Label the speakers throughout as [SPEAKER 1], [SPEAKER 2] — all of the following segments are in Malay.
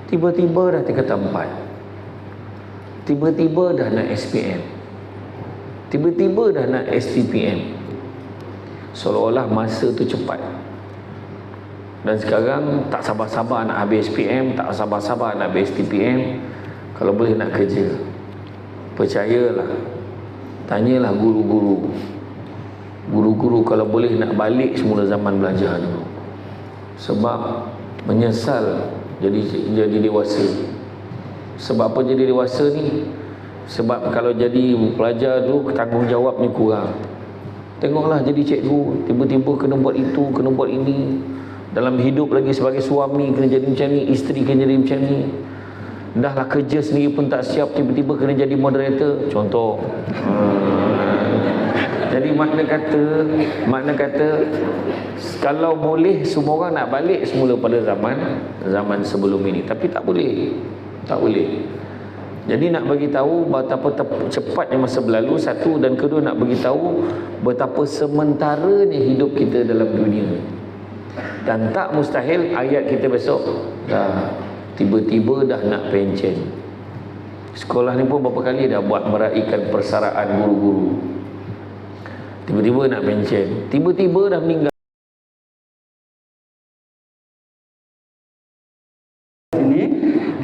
[SPEAKER 1] Tiba-tiba dah tingkatan 4, tiba-tiba dah nak SPM, tiba-tiba dah nak STPM. Seolah-olah masa tu cepat. Dan sekarang tak sabar-sabar nak habis SPM, tak sabar-sabar nak habis STPM, kalau boleh nak kerja. Percayalah, tanyalah guru-guru. Guru-guru kalau boleh nak balik semula zaman belajar dulu. Sebab menyesal jadi dewasa. Sebab apa jadi dewasa ni? Sebab kalau jadi pelajar dulu, tanggungjawab ni kurang. Tengoklah jadi cikgu, tiba-tiba kena buat itu, kena buat ini. Dalam hidup lagi sebagai suami kena jadi macam ni, isteri kena jadi macam ni. Dahlah kerja sendiri pun tak siap, tiba-tiba kena jadi moderator. Contoh. Jadi makna kata kalau boleh semua orang nak balik semula pada zaman sebelum ini, tapi tak boleh. Tak boleh. Jadi nak bagi tahu betapa cepatnya masa berlalu, satu, dan kedua nak bagi tahu betapa sementaranya hidup kita dalam dunia. Dan tak mustahil ayat kita besok dah tiba-tiba dah nak pencen. Sekolah ni pun berapa kali dah buat meraihkan persaraan guru-guru. Tiba-tiba nak pencen, tiba-tiba dah meninggal.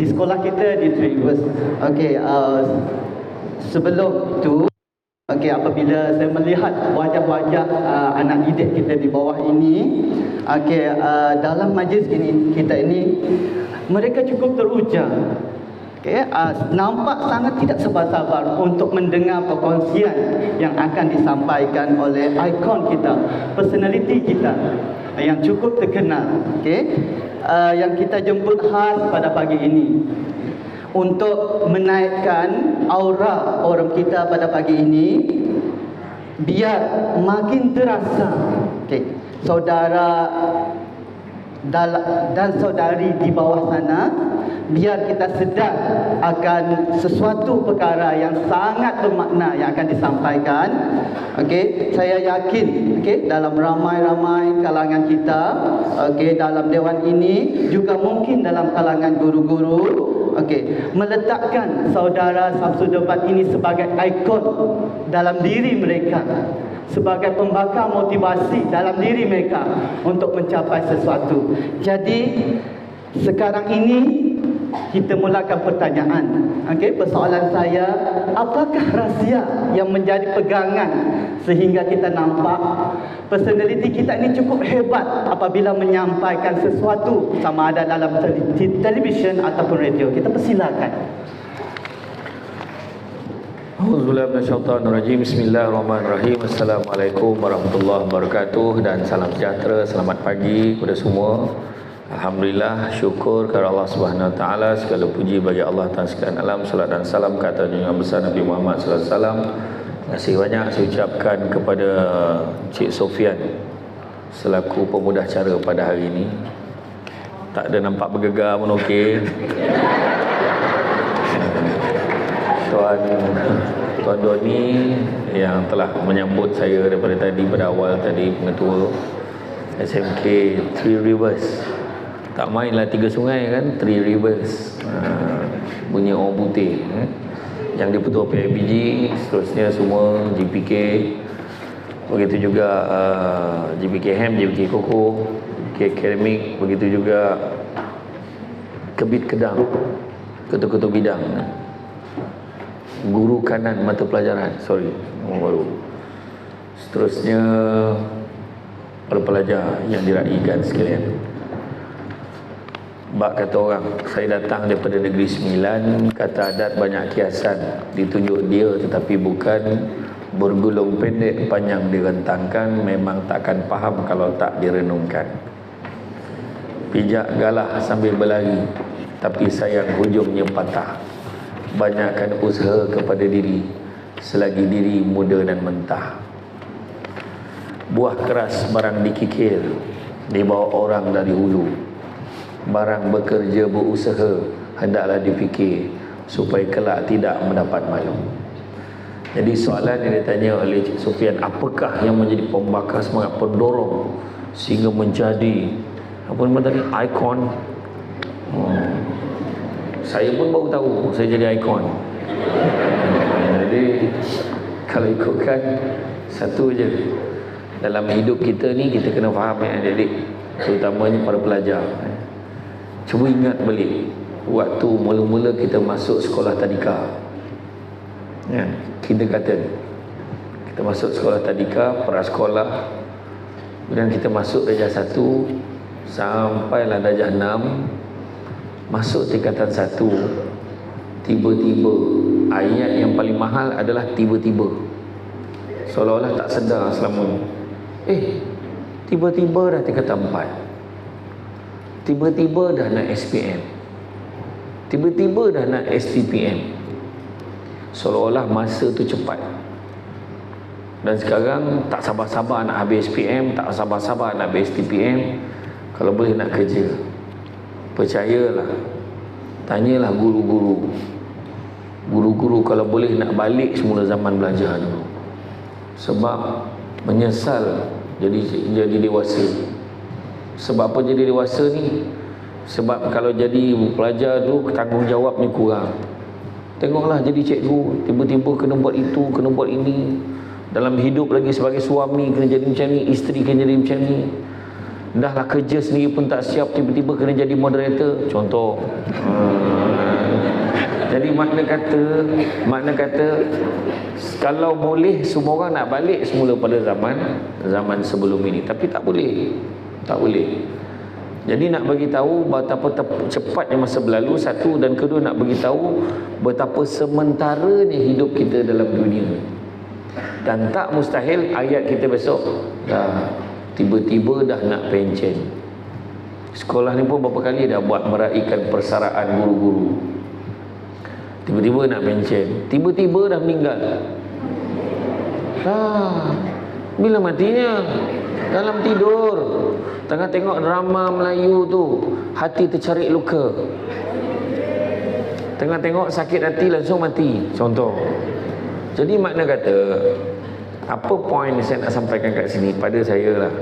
[SPEAKER 2] Di sekolah kita di Three Rivers. Sebelum tu, apabila saya melihat wajah-wajah anak didik kita di bawah ini, dalam majlis kita ini, mereka cukup teruja. Nampak sangat tidak sabar-sabar untuk mendengar perkongsian yang akan disampaikan oleh ikon kita, personality kita yang cukup terkenal, yang kita jemput khas pada pagi ini untuk menaikkan aura orang kita pada pagi ini, biar makin terasa saudara dan saudari di bawah sana, biar kita sedar akan sesuatu perkara yang sangat bermakna yang akan disampaikan. Saya yakin dalam ramai-ramai kalangan kita, dalam dewan ini, juga mungkin dalam kalangan guru-guru, meletakkan saudara Samsuddin ini sebagai ikon dalam diri mereka, sebagai pembakar motivasi dalam diri mereka untuk mencapai sesuatu. Jadi sekarang ini kita mulakan pertanyaan. Persoalan saya, apakah rahsia yang menjadi pegangan sehingga kita nampak personality kita ini cukup hebat apabila menyampaikan sesuatu, sama ada dalam televisyen ataupun radio? Kita persilakan.
[SPEAKER 1] Auzubillahi Bismillahirrahmanirrahim. Assalamualaikum warahmatullahi wabarakatuh. Dan salam sejahtera, selamat pagi kepada semua. Alhamdulillah, syukur kepada Allah Subhanahu Wa Taala, segala puji bagi Allah Ta'ala sekalian alam. Salat dan salam ke atas junjungan besar Nabi Muhammad sallallahu alaihi wasallam. Terima kasih banyak saya ucapkan kepada Cik Sofian selaku pemudah acara pada hari ini. Tak ada nampak bergegar pun okey. Tuan Doni yang telah menyambut saya daripada tadi, pada awal tadi, pengetua SMK Three Rivers. Tak mainlah 3 sungai kan, Three Rivers. Bunyi orang putih. Yang dipetua PIBG, seterusnya semua GPK. Begitu juga GPK Hem, GPK Koko, GPK Akademik, begitu juga Kebit Kedang, ketua-ketua bidang. Guru kanan mata pelajaran, baru. Seterusnya para pelajar yang diraikan sekalian. Bak kata orang, saya datang daripada Negeri Sembilan, kata adat banyak kiasan, ditunjuk dia tetapi bukan, bergulung pendek panjang direntangkan, memang takkan faham kalau tak direnungkan. Pijak galah sambil berlari, tapi sayang hujungnya patah. Banyakkan usaha kepada diri, selagi diri muda dan mentah. Buah keras barang dikikir, dibawa orang dari hulu. Barang bekerja berusaha, hendaklah dipikir, supaya kelak tidak mendapat malu. Jadi soalan yang ditanya oleh Cik Sofian, apakah yang menjadi pembakar semangat, pendorong sehingga menjadi apa nama tadi, ikon Saya pun baru tahu saya jadi ikon. Jadi kalau ikutkan satu je, dalam hidup kita ni kita kena faham adik-adik, terutamanya para pelajar. Cuba ingat balik waktu mula-mula kita masuk sekolah tadika, kindergarten. Kita masuk sekolah tadika, prasekolah, kemudian kita masuk darjah 1 sampailah darjah 6. Masuk tingkatan 1, tiba-tiba ayat yang paling mahal adalah tiba-tiba. Seolah-olah tak sedar selama ni. Tiba-tiba dah tingkatan 4. Tiba-tiba dah nak SPM. Tiba-tiba dah nak STPM. Seolah-olah masa tu cepat. Dan sekarang tak sabar-sabar nak habis SPM, tak sabar-sabar nak habis STPM. Kalau boleh nak kerja. Percayalah, tanyalah guru-guru. Guru-guru kalau boleh nak balik semula zaman belajar dulu. Sebab menyesal jadi dewasa. Sebab apa jadi dewasa ni? Sebab kalau jadi pelajar dulu tanggungjawabnya kurang. Tengoklah jadi cikgu, tiba-tiba kena buat itu, kena buat ini. Dalam hidup lagi sebagai suami kena jadi macam ni, isteri kena jadi macam ni. Dah lah kerja sendiri pun tak siap, tiba-tiba kena jadi moderator, contoh. Jadi makna kata kalau boleh semua orang nak balik semula pada zaman sebelum ini, tapi tak boleh. Jadi nak bagi tahu betapa cepatnya masa berlalu, satu, dan kedua nak bagi tahu betapa sementaranya hidup kita dalam dunia. Dan tak mustahil ayat kita besok tiba-tiba dah nak pencen. Sekolah ni pun berapa kali dah buat meraikan persaraan guru-guru. Tiba-tiba nak pencen, tiba-tiba dah meninggal. Bila matinya? Dalam tidur. Tengah tengok drama Melayu tu, hati tercarik luka. Tengah tengok sakit hati langsung mati, contoh. Jadi makna kata, apa poin saya nak sampaikan kat sini pada saya lah.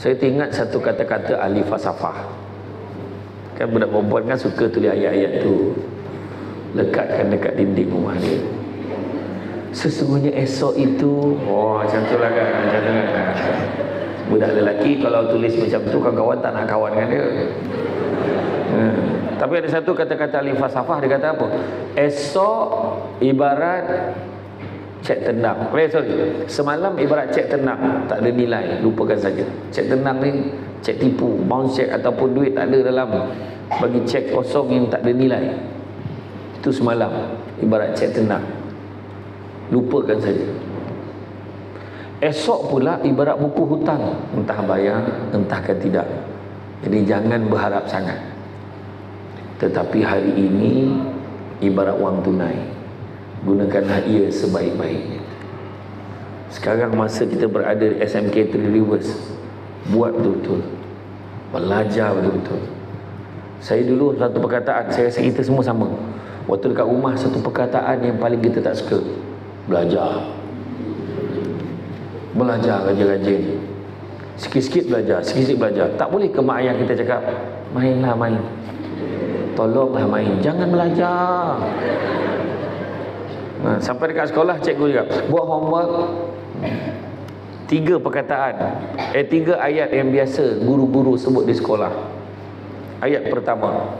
[SPEAKER 1] Saya teringat satu kata-kata ahli falsafah. Kan budak perempuan kan suka tulis ayat-ayat tu, lekatkan dekat dinding rumah dia. Sesungguhnya esok itu, macam tu lah kan, macam tu kan. Budak lelaki kalau tulis macam tu, kawan-kawan tak nak kawan dengan dia. Tapi ada satu kata-kata ahli falsafah, dia kata apa? Esok ibarat cek tendang. Semalam ibarat cek tendang, tak ada nilai, lupakan saja. Cek tendang ni cek tipu, bounce check ataupun duit tak ada dalam, bagi cek kosong yang tak ada nilai. Itu semalam ibarat cek tendang, lupakan saja. Esok pula ibarat buku hutang, entah bayar entahkan tidak. Jadi jangan berharap sangat. Tetapi hari ini ibarat wang tunai, gunakanlah ia sebaik-baiknya. Sekarang masa kita berada di SMK 3 Rivers, buat betul-betul, belajar betul-betul. Saya dulu satu perkataan, saya rasa kita semua sama. Waktu dekat rumah, satu perkataan yang paling kita tak suka, belajar. Belajar rajin-rajin, sikit-sikit belajar, sikit-sikit belajar. Tak boleh ke mak ayah kita cakap, mainlah main, tolonglah main, jangan belajar. Sampai dekat sekolah cikgu juga buat homework. 3 perkataan, 3 ayat yang biasa guru-guru sebut di sekolah. Ayat pertama,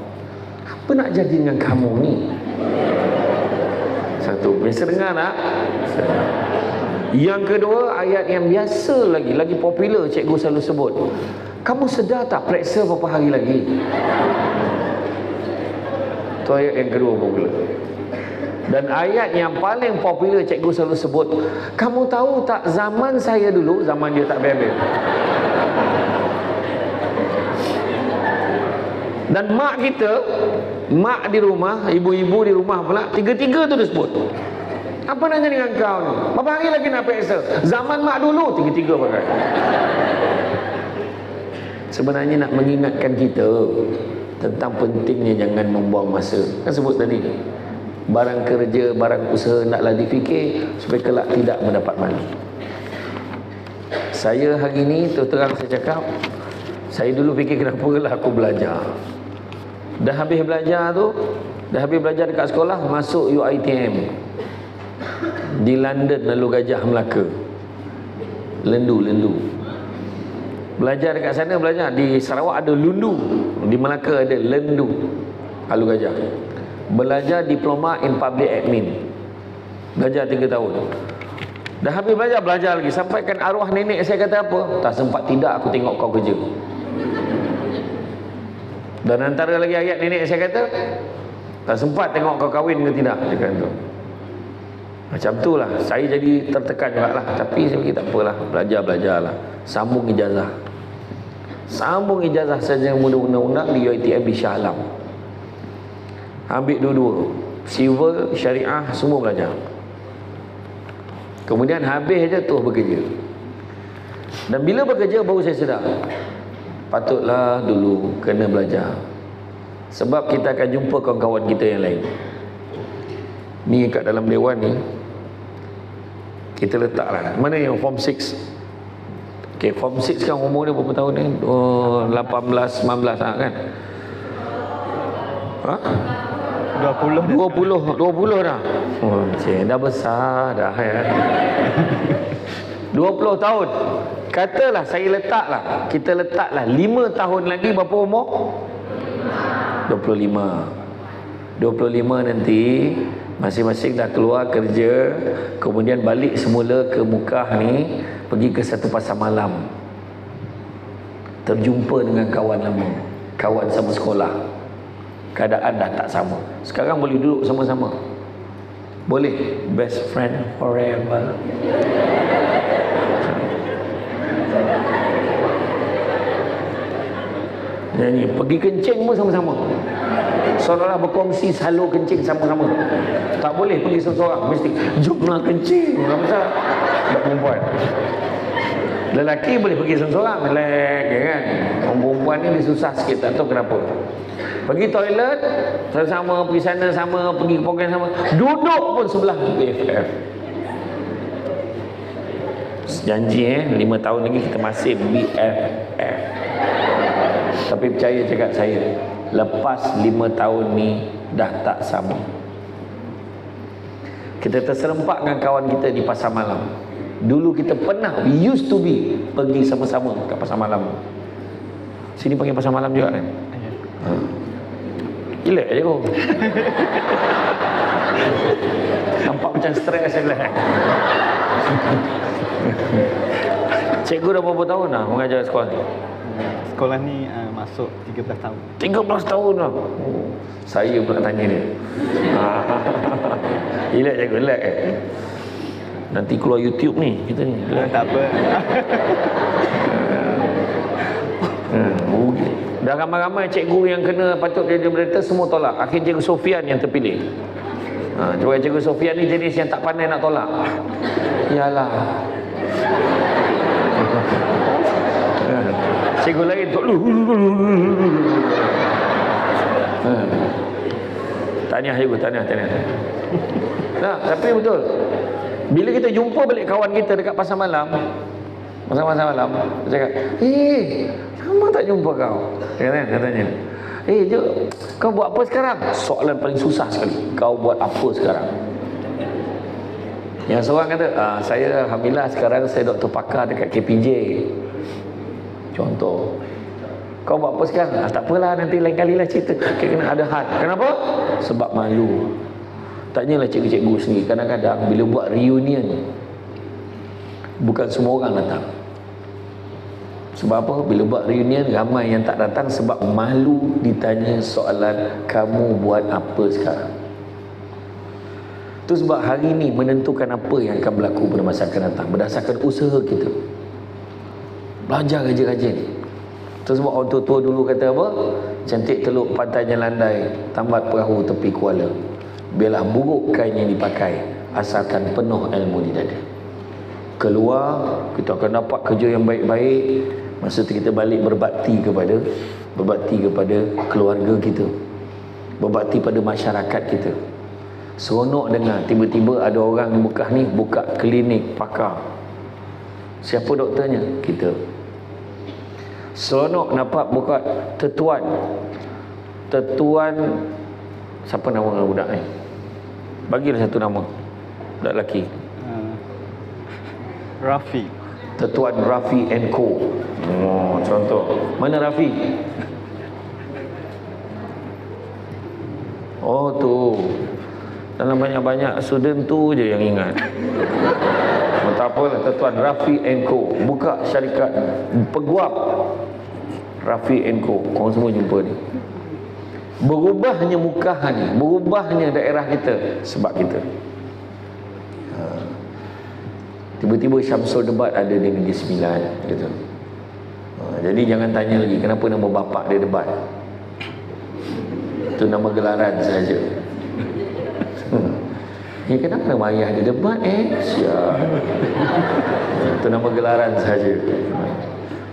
[SPEAKER 1] apa nak jadi dengan kamu ni? Satu, biasa dengar tak? Yang kedua, ayat yang biasa lagi popular cikgu selalu sebut, kamu sedar tak periksa berapa hari lagi? Itu ayat yang kedua popular. Dan ayat yang paling popular cikgu selalu sebut, kamu tahu tak zaman saya dulu, zaman dia tak bebel. Dan mak kita, mak di rumah, ibu-ibu di rumah pula, 3-3 tu dia sebut. Apa nanya dengan kau ni? Berapa hari lagi nak periksa? Zaman mak dulu, 3-3 pakai. Sebenarnya nak mengingatkan kita tentang pentingnya jangan membuang masa. Kan sebut tadi, barang kerja, barang usaha naklah difikir supaya kelak tidak mendapat malu. Saya hari ni terus terang saya cakap, saya dulu fikir kenapa lah aku belajar. Dah habis belajar tu, dah habis belajar dekat sekolah, masuk UiTM di London, lalu Gajah Melaka, lendu. Belajar dekat sana, belajar di Sarawak ada lundu, di Melaka ada lendu, lalu Gajah. Belajar diploma in public admin, belajar 3 tahun. Dah habis belajar lagi, sampaikan arwah nenek saya kata apa, tak sempat tidak aku tengok kau kerja. Dan antara lagi ayat nenek saya kata, tak sempat tengok kau kahwin ke tidak, dia kata tu. Macam tu lah, saya jadi tertekan juga lah. Tapi saya fikir tak apalah, belajarlah. Sambung ijazah saja muda undang-undang di UiTM di Shah Alam. Ambil dua-dua, civil, syariah, semua belajar. Kemudian habis je tu bekerja. Dan bila bekerja baru saya sedar, patutlah dulu kena belajar. Sebab kita akan jumpa kawan-kawan kita yang lain. Ni kat dalam dewan ni, kita letaklah mana yang form 6. Okay, form 6 kan umur dia berapa tahun ni? 18, 19 kan? Ha? 20 dah. Oh, cik, dah besar dah ya. 20 tahun. Katalah saya letaklah, kita letaklah 5 tahun lagi berapa umur? 25 nanti masing-masing dah keluar kerja, kemudian balik semula ke Mukah ni, pergi ke satu pasar malam, terjumpa dengan kawan lama, kawan sama sekolah. Keadaan dah tak sama. Sekarang boleh duduk sama-sama, boleh best friend forever. Nyanyi, pergi kencing pun sama-sama, seolah-olah berkongsi salur kencing sama-sama. Tak boleh pergi seorang-seorang, mesti jomlah kencing. Kenapa? Tak perempuan. Lelaki boleh pergi seorang-seorang, relax kan. Orang perempuan ni dia susah sikit, tak tahu kenapa. Pergi toilet sama-sama, pergi sana sama, pergi ke pokok sama, duduk pun sebelah BFF. Janji 5 tahun lagi kita masih BFF. Tapi percaya cakap saya, lepas 5 tahun ni dah tak sama. Kita terserempak dengan kawan kita di pasar malam. Dulu kita pernah, we used to be, pergi sama-sama ke pasar malam. Sini panggil pasar malam juga kan? Gila je kau. Nampak macam stres saya bilang. Cikgu dah berapa tahun dah mengajar sekolah ni?
[SPEAKER 3] Sekolah ni masuk 13 tahun.
[SPEAKER 1] 13 tahun dah. Saya pula tanya dia. Relax cikgu, relax nanti keluar YouTube ni kita ni.
[SPEAKER 3] Tak apa.
[SPEAKER 1] Dah ramai-ramai cikgu yang kena patut jadi moderator semua tolak. Akhir cikgu Sofian yang terpilih. Cuba cikgu Sofian ni jenis yang tak pandai nak tolak. Yalah. Cikgu lain tu. Tahniah cikgu, tahniah. Nah, tapi betul. Bila kita jumpa balik kawan kita dekat pasar malam, dia cakap, lama tak jumpa kau. Katanya, Jok, kau buat apa sekarang? Soalan paling susah sekali. Kau buat apa sekarang? Yang seorang kata, saya alhamdulillah sekarang saya doktor pakar dekat KPJ. Contoh. Kau buat apa sekarang? Tak apalah, nanti lain kali lah cerita. Kena ada had. Kenapa? Sebab malu. Tanyalah cikgu-cikgu sendiri. Kadang-kadang bila buat reunion, bukan semua orang datang. Sebab apa? Bila buat reunion, ramai yang tak datang sebab malu ditanya soalan, kamu buat apa sekarang? Itu sebab hari ini menentukan apa yang akan berlaku pada masa akan datang berdasarkan usaha kita. Belajar rajin-rajin. Itu sebab orang tua-tua dulu kata apa? Cantik teluk pantainya landai, tambat perahu tepi kuala. Biarlah buruk kain yang dipakai, asalkan penuh ilmu di dada. Keluar, kita akan dapat kerja yang baik-baik. Masa tu kita balik berbakti kepada keluarga kita, berbakti pada masyarakat kita. Seronok dengar tiba-tiba ada orang di Mekah ni buka klinik pakar. Siapa doktornya? Kita. Seronok nampak buka tetuan Tetuan, siapa nama budak ni? Bagilah satu nama. Budak lelaki.
[SPEAKER 3] Rafi.
[SPEAKER 1] Tetuan Rafi and Co. Oh, contoh. Mana Rafi? Oh tu. Dalam banyak-banyak student tu je yang ingat. Tak apalah, Tetuan Rafi and Co. Buka syarikat peguam Rafi and Co. Korang semua jumpa ni. Berubahnya muka ni, berubahnya daerah kita sebab kita. Tiba-tiba Syamsul Debat ada di Negeri Sembilan gitu. Jadi jangan tanya lagi kenapa nama bapak dia Debat. Itu nama gelaran saja. Kenapa nama ayah dia Debat siap. Itu nama gelaran saja.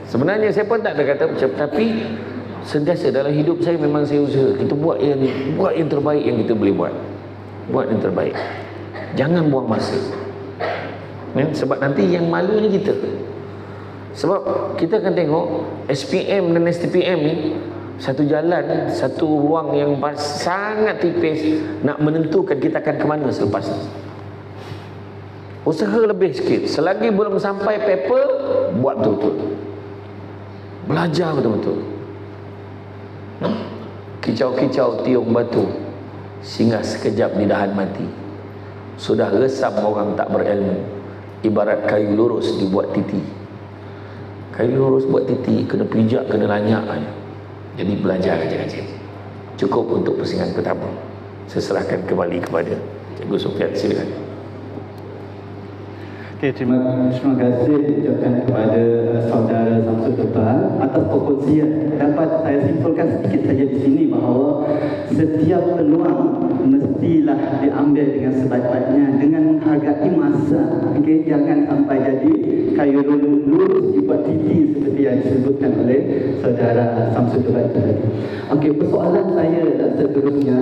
[SPEAKER 1] Sebenarnya saya pun tak ada kata macam, tapi sentiasa dalam hidup saya memang saya usaha kita buat yang terbaik yang kita boleh buat. Buat yang terbaik. Jangan buang masa. Sebab nanti yang malunya kita. Sebab kita akan tengok SPM dan STPM ni satu jalan, satu ruang yang sangat tipis nak menentukan kita akan ke mana selepas ni. Usaha lebih sikit. Selagi belum sampai paper, buat betul-betul. Belajar betul-betul. Kicau-kicau tiung batu, singgah sekejap di dahan mati. Sudah resam orang tak berilmu. Ibarat kayu lurus dibuat titi. Kayu lurus buat titi, kena pijak, kena lanyak. Jadi belajar rajin-rajin. Cukup untuk pusingan pertama. Saya serahkan kembali kepada Cikgu Sofian, silakan.
[SPEAKER 3] Okey,
[SPEAKER 2] Terima kasih ucapkan kepada saudara Syamsul Debat atas perkongsian. Dapat saya simpulkan sedikit saja di sini bahawa setiap peluang mestilah diambil dengan sebaik-baiknya, dengan menghargai masa. Okey, jangan sampai jadi kayu lurus dibuat titi seperti yang disebutkan oleh saudara Syamsul Debat tadi. Okey, persoalan saya seterusnya,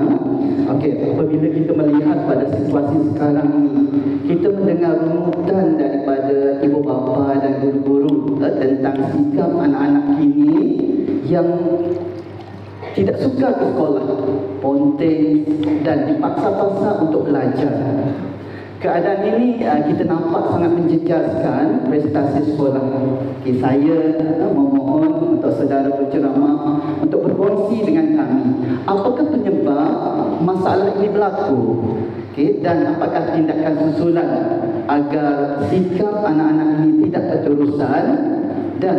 [SPEAKER 2] okey, apabila kita melihat pada situasi sekarang ini, kita mendengar runutan daripada ibu bapa dan guru-guru tentang sikap anak-anak kini yang tidak suka ke sekolah, ponteng dan dipaksa-paksa untuk belajar. Keadaan ini kita nampak sangat menjejaskan prestasi sekolah. Okay, saya memohon untuk saudara berceramah untuk berkongsi dengan kami apakah penyebab masalah ini berlaku. Okay, dan apakah tindakan susulan agar sikap anak-anak ini tidak berterusan dan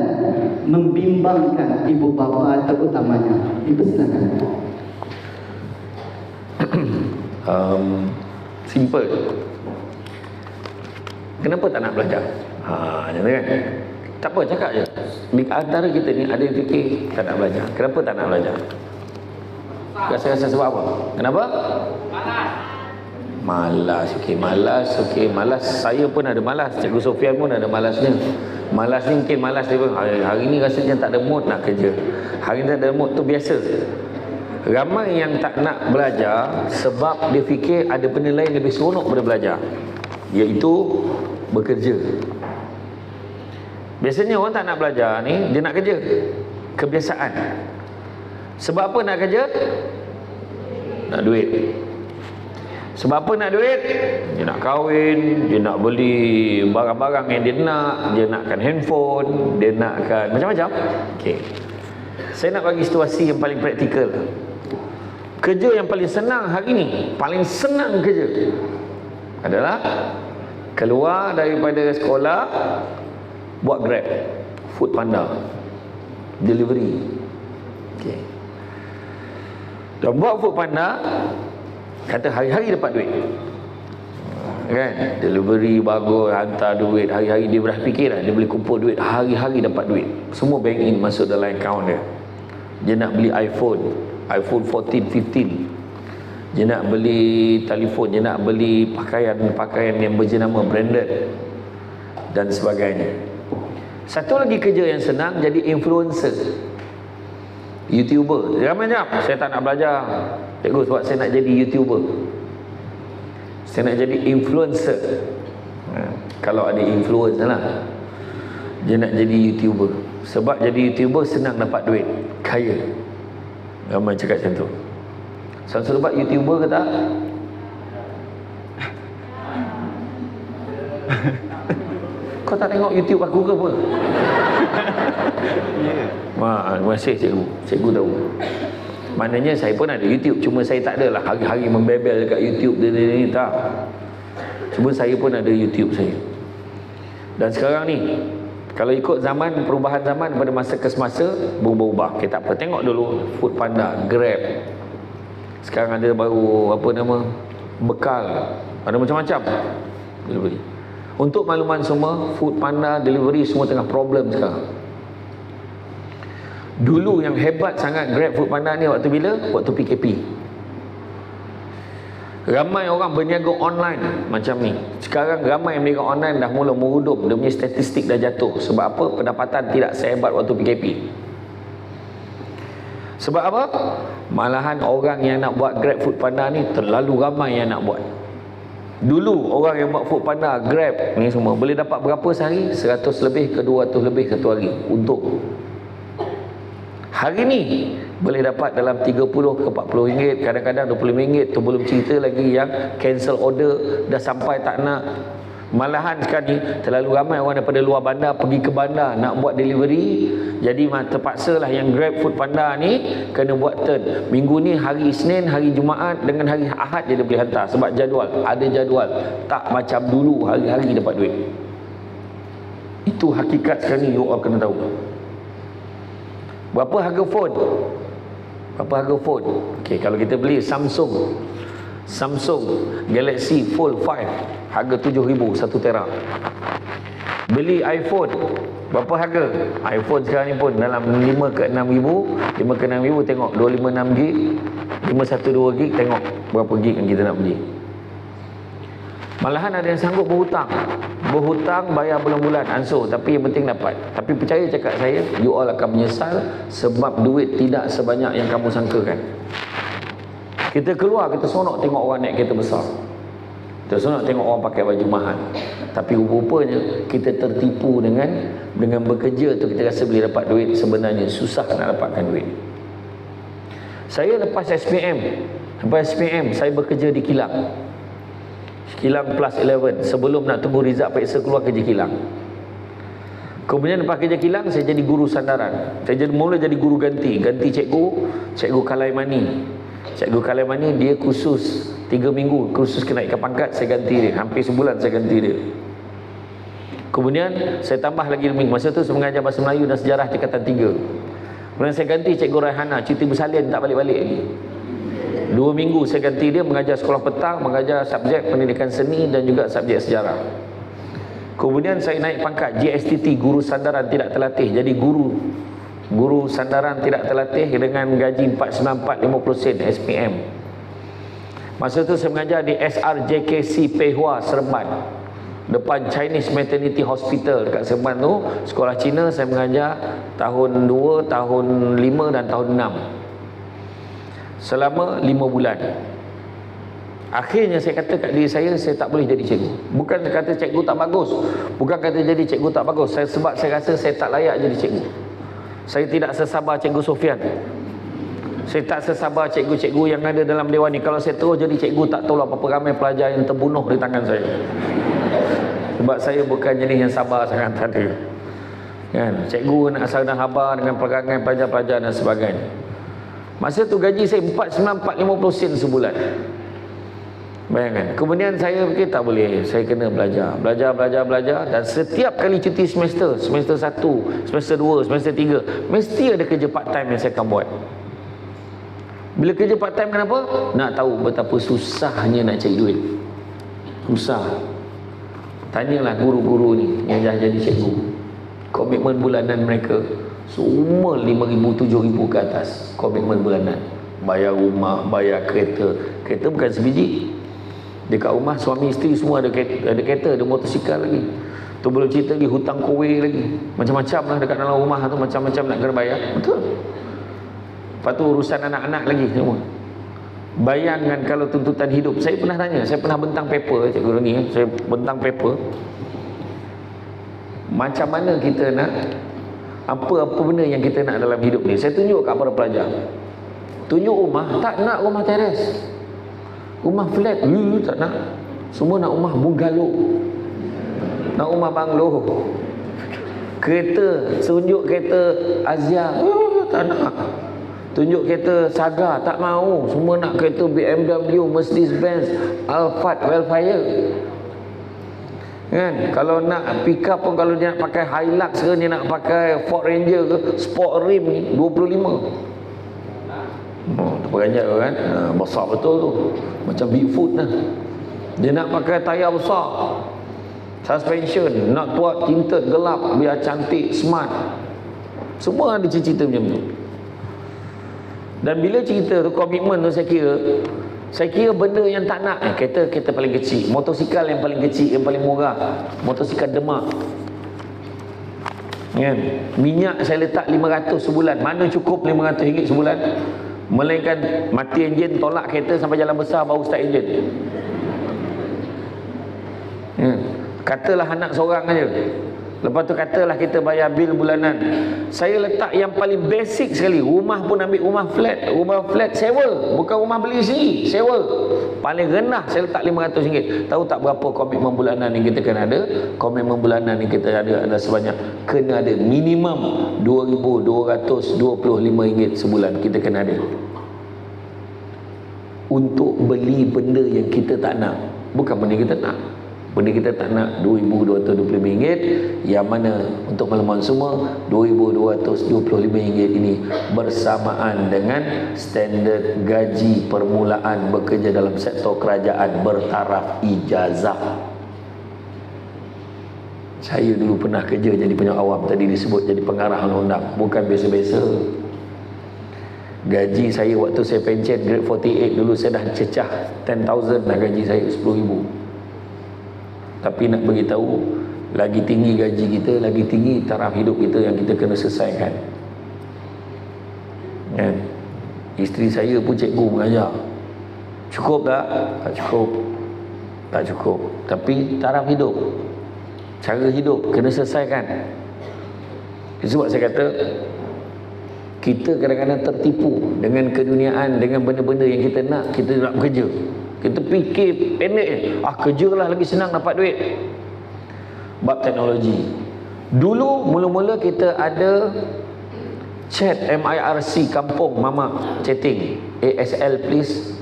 [SPEAKER 2] membimbangkan ibu bapa terutamanya. Ibu silakan.
[SPEAKER 1] Simple. Kenapa tak nak belajar? Macam tu kan? Tak apa, cakap je. Di antara kita ni ada yang fikir tak nak belajar. Kenapa tak nak belajar? Rasa-rasa sebab apa? Kenapa? Malas. Malas. Saya pun ada malas. Cikgu Sofian pun ada malasnya. Malas ni mungkin malas dia pun. Hari ni rasanya tak ada mood nak kerja. Hari ni tak ada mood tu biasa. Ramai yang tak nak belajar sebab dia fikir ada benda lain lebih seronok daripada belajar, iaitu bekerja. Biasanya orang tak nak belajar ni, dia nak kerja. Kebiasaan. Sebab apa nak kerja? Nak duit. Sebab apa nak duit? Dia nak kahwin, dia nak beli barang-barang yang dia nakkan handphone, dia nakkan macam-macam. Okey. Saya nak bagi situasi yang paling praktikal. Kerja yang paling senang hari ni, paling senang kerja adalah keluar daripada sekolah, buat Grab, Food Panda, delivery. Okey. Dan buat Food Panda, kata hari-hari dapat duit, kan? Delivery bagus, hantar duit hari-hari. Dia berfikir lah, dia boleh kumpul duit, hari-hari dapat duit. Semua bank in masuk dalam account dia. Dia nak beli iPhone 14, 15. Dia nak beli telefon, dia nak beli pakaian yang berjenama branded dan sebagainya. Satu lagi kerja yang senang, jadi influencer, YouTuber. Ramai macam, saya tak nak belajar cikgu sebab saya nak jadi YouTuber, saya nak jadi influencer. Kalau ada influencer lah, dia nak jadi YouTuber. Sebab jadi YouTuber senang dapat duit, kaya. Ramai cakap macam tu. Samsul Lebat YouTuber ke tak? Kau tak tengok YouTube aku ke apa?
[SPEAKER 3] Ya.
[SPEAKER 1] Terima kasih cikgu. Cikgu tahu. Maknanya saya pun ada YouTube, cuma saya tak adalah hari-hari membebel dekat YouTube ni tak. Cuma saya pun ada YouTube saya. Dan sekarang ni, kalau ikut zaman, perubahan zaman pada masa ke semasa berubah-ubah. Okay, tak apa, tengok dulu Food Panda, Grab. Sekarang ada baru apa nama? Bekal. Ada macam-macam delivery. Untuk makluman semua, Food Panda, delivery semua tengah problem sekarang. Dulu yang hebat sangat Grab, Food Panda ni waktu bila? Waktu PKP. Ramai orang berniaga online macam ni. Sekarang ramai yang berniaga online dah mula meredup. Dia punya statistik dah jatuh. Sebab apa? Pendapatan tidak sehebat waktu PKP. Sebab apa? Malahan orang yang nak buat Grab, Food Panda ni terlalu ramai yang nak buat. Dulu orang yang buat Food Panda, Grab ni semua boleh dapat berapa sehari? 100 lebih ke 200 lebih satu hari untung. Hari ni boleh dapat dalam 30 ke 40 ringgit, kadang-kadang 25 ringgit. Tu belum cerita lagi yang cancel order dah sampai tak nak. Malahan sekarang ni terlalu ramai orang daripada luar bandar pergi ke bandar nak buat delivery. Jadi terpaksalah yang Grab, Food Panda ni kena buat turn. Minggu ni hari Isnin, hari Jumaat dengan hari Ahad je dia boleh hantar. Sebab jadual, ada jadual. Tak macam dulu hari-hari dapat duit. Itu hakikat sekarang ni, you all kena tahu. Berapa harga phone? Berapa harga phone? Okey, kalau kita beli Samsung Galaxy Fold 5 harga 7,000 1 tera. Beli iPhone berapa harga? iPhone sekarang ni pun dalam 5 ke 6,000. 5 ke 6,000 tengok 256 gig, 512 gig, tengok berapa gig yang kita nak beli. Malahan ada yang sanggup berhutang bayar bulan-bulan ansur, tapi yang penting dapat. Tapi percaya cakap saya, you all akan menyesal sebab duit tidak sebanyak yang kamu sangkakan. Kita keluar, kita sonok tengok orang naik kereta besar, kita sonok tengok orang pakai baju mahal, tapi rupanya kita tertipu dengan bekerja tu kita rasa boleh dapat duit. Sebenarnya susah nak dapatkan duit. Saya lepas SPM saya bekerja di Kilang Plus 11 sebelum nak tunggu Rizak Peksa keluar kerja Kilang. Kemudian lepas kerja Kilang saya jadi guru sandaran. Saya mula jadi guru ganti cikgu Kalaimani. Cikgu Kalaimani dia kursus 3 minggu, kursus kenaikan pangkat, saya ganti dia. Hampir sebulan saya ganti dia. Kemudian saya tambah lagi 2 minggu. Masa tu saya mengajar bahasa Melayu dan sejarah tingkatan 3. Kemudian saya ganti cikgu Raihana, cuti bersalin tak balik-balik lagi. 2 minggu saya ganti dia mengajar sekolah petang, mengajar subjek pendidikan seni dan juga subjek sejarah. Kemudian saya naik pangkat JSTT, guru sandaran tidak terlatih, jadi guru sandaran tidak terlatih dengan gaji 494.50 sen SPM. Masa tu saya mengajar di SRJKC Pehua Seremban, depan Chinese Maternity Hospital dekat Seremban tu. Sekolah Cina saya mengajar tahun 2, tahun 5 dan tahun 6 selama 5 bulan. Akhirnya saya kata kat diri saya tak boleh jadi cikgu. Bukan kata cikgu tak bagus, bukan kata jadi cikgu tak bagus, sebab saya rasa saya tak layak jadi cikgu. Saya tidak sesabar cikgu Sofian, saya tak sesabar cikgu-cikgu yang ada dalam dewan ni. Kalau saya terus jadi cikgu, tak tahu apa-apa ramai pelajar yang terbunuh di tangan saya. Sebab saya bukan jenis yang sabar sangat tadi. Kan? Cikgu nak asal dan habar dengan perangai pelajar-pelajar dan sebagainya. Masa tu gaji saya 494.50 sen sebulan. Bayangkan. Kemudian saya fikir tak boleh, saya kena belajar dan setiap kali cuti semester 1, semester 2, semester 3 mesti ada kerja part time yang saya akan buat. Bila kerja part time, kenapa? Nak tahu betapa susahnya nak cari duit. Susah. Tanyalah guru-guru ni yang dah jadi cikgu. Komitmen bulanan mereka semua 5,000, 7,000 ke atas komitmen bulanan. Bayar rumah, bayar kereta. Kereta bukan sebiji. Dekat rumah suami isteri semua ada kereta, ada motosikal lagi. Tu belum cerita lagi hutang kowe lagi. Macam-macam lah dekat dalam rumah tu, macam-macam nak kena bayar. Betul. Lepas tu urusan anak-anak lagi semua. Bayangkan kalau tuntutan hidup. Saya pernah tanya, saya pernah bentang paper, cikgu ni, saya bentang paper. Macam mana kita nak, apa benda yang kita nak dalam hidup ni. Saya tunjuk kat para pelajar. Tunjuk rumah, tak nak rumah teres. Rumah flat, tak nak. Semua nak rumah bungalow. Nak rumah banglo. Kereta, tunjuk kereta Azia, tak nak. Tunjuk kereta Saga, tak mau. Semua nak kereta BMW, Mercedes-Benz, Alphard, Wildfire. Kan? Kalau nak pick up pun, kalau dia nak pakai Hilux ke, dia nak pakai Ford Ranger ke, Sport Rim ni 25. Terperanjat kan? Besar betul tu. Macam Bigfoot lah. Dia nak pakai tayar besar. Suspension, nak buat tinted gelap biar cantik, smart. Semua ada cerita macam tu. Dan bila cerita tu, komitmen tu, saya kira benda yang tak nak. Kereta paling kecil, motosikal yang paling kecil, yang paling murah, motosikal Demak. Kan? Minyak saya letak 500 sebulan. Mana cukup RM500 sebulan? Melainkan mati enjin, tolak kereta sampai jalan besar baru start enjin. Katalah anak seorang aja. Lepas tu katalah kita bayar bil bulanan. Saya letak yang paling basic sekali. Rumah pun ambil rumah flat. Rumah flat sewa, bukan rumah beli sendiri, sewa. Paling rendah saya letak RM500. Tahu tak berapa komitmen bulanan yang kita kena ada? Komitmen bulanan yang kita ada sebanyak, kena ada minimum RM2,225 sebulan kita kena ada. Untuk beli benda yang kita tak nak. Bukan benda kita nak. Benda kita tak nak RM2,225, yang mana untuk makluman semua RM2,225 ini bersamaan dengan standard gaji permulaan bekerja dalam sektor kerajaan bertaraf ijazah. Saya dulu pernah kerja jadi penyok awam, tadi disebut jadi pengarah undang-undang, bukan biasa-biasa. Gaji saya waktu saya pencen grade 48 dulu, saya dah cecah 10,000 dah gaji saya, 10,000. Tapi nak beritahu, lagi tinggi gaji kita, lagi tinggi taraf hidup kita yang kita kena selesaikan. Kan? Isteri saya pun cikgu mengajar. Cukup tak? Tak cukup. Tak cukup. Tapi taraf hidup, cara hidup kena selesaikan. Sebab saya kata, kita kadang-kadang tertipu dengan keduniaan, dengan benda-benda yang kita nak bekerja. Kita fikir pendek, kerjalah lagi senang dapat duit. Bab teknologi. Dulu mula-mula kita ada chat MIRC kampung mama chatting. ASL please,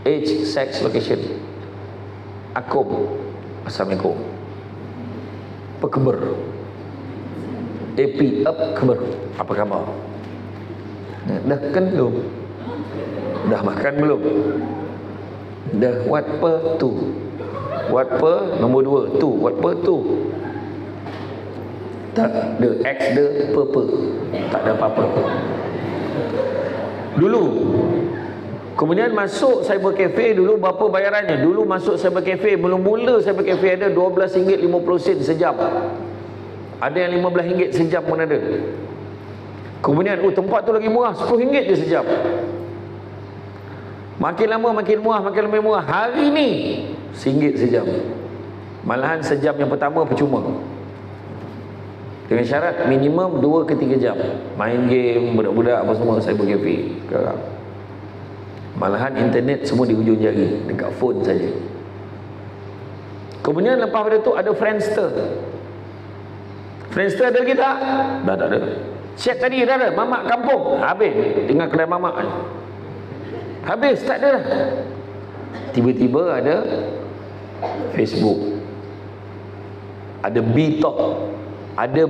[SPEAKER 1] age, sex, location. Akum, Assalamualaikum. Apa khabar? AP up khabar. Apa khabar? Dah kan belum? Dah makan belum? Dah what per tu? What per nombor 2 tu? What per tu? Tak ada X ada per. Tak ada apa-apa. Dulu. Kemudian masuk cyber cafe dulu, berapa bayarannya? Dulu masuk cyber cafe, mula-mula cyber cafe ada RM12.50 sejam. Ada yang RM15 sejam pun ada. Kemudian tempat tu lagi murah, RM10 je sejam. Makin lama makin murah, makin lebih murah. Hari ni RM1 sejam. Malahan sejam yang pertama percuma. Dengan syarat minimum 2 ke 3 jam. Main game, budak-budak apa semua cyber cafe sekarang. Malahan internet semua di hujung jari, dekat phone saja. Kemudian lepas pada tu ada Friendster. Friendster ada lagi tak? Dah tak ada. Chat tadi dah ada, mamak kampung. Habis dengan kedai mamak. Habis, tak ada. Tiba-tiba ada Facebook, ada B-Talk, ada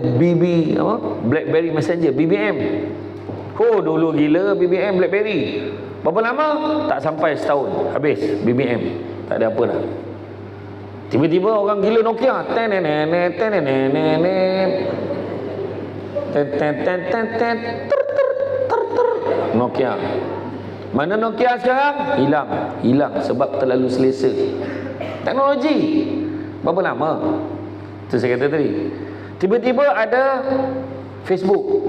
[SPEAKER 1] BlackBerry Messenger, BBM. Dulu gila BBM, BlackBerry. Berapa lama? Tak sampai setahun, habis BBM. Tak ada apa dah. Tiba-tiba orang gila Nokia. Nokia. Mana Nokia sekarang? Hilang sebab terlalu selesa. Teknologi. Berapa lama? Itu saya kata tadi. Tiba-tiba ada Facebook.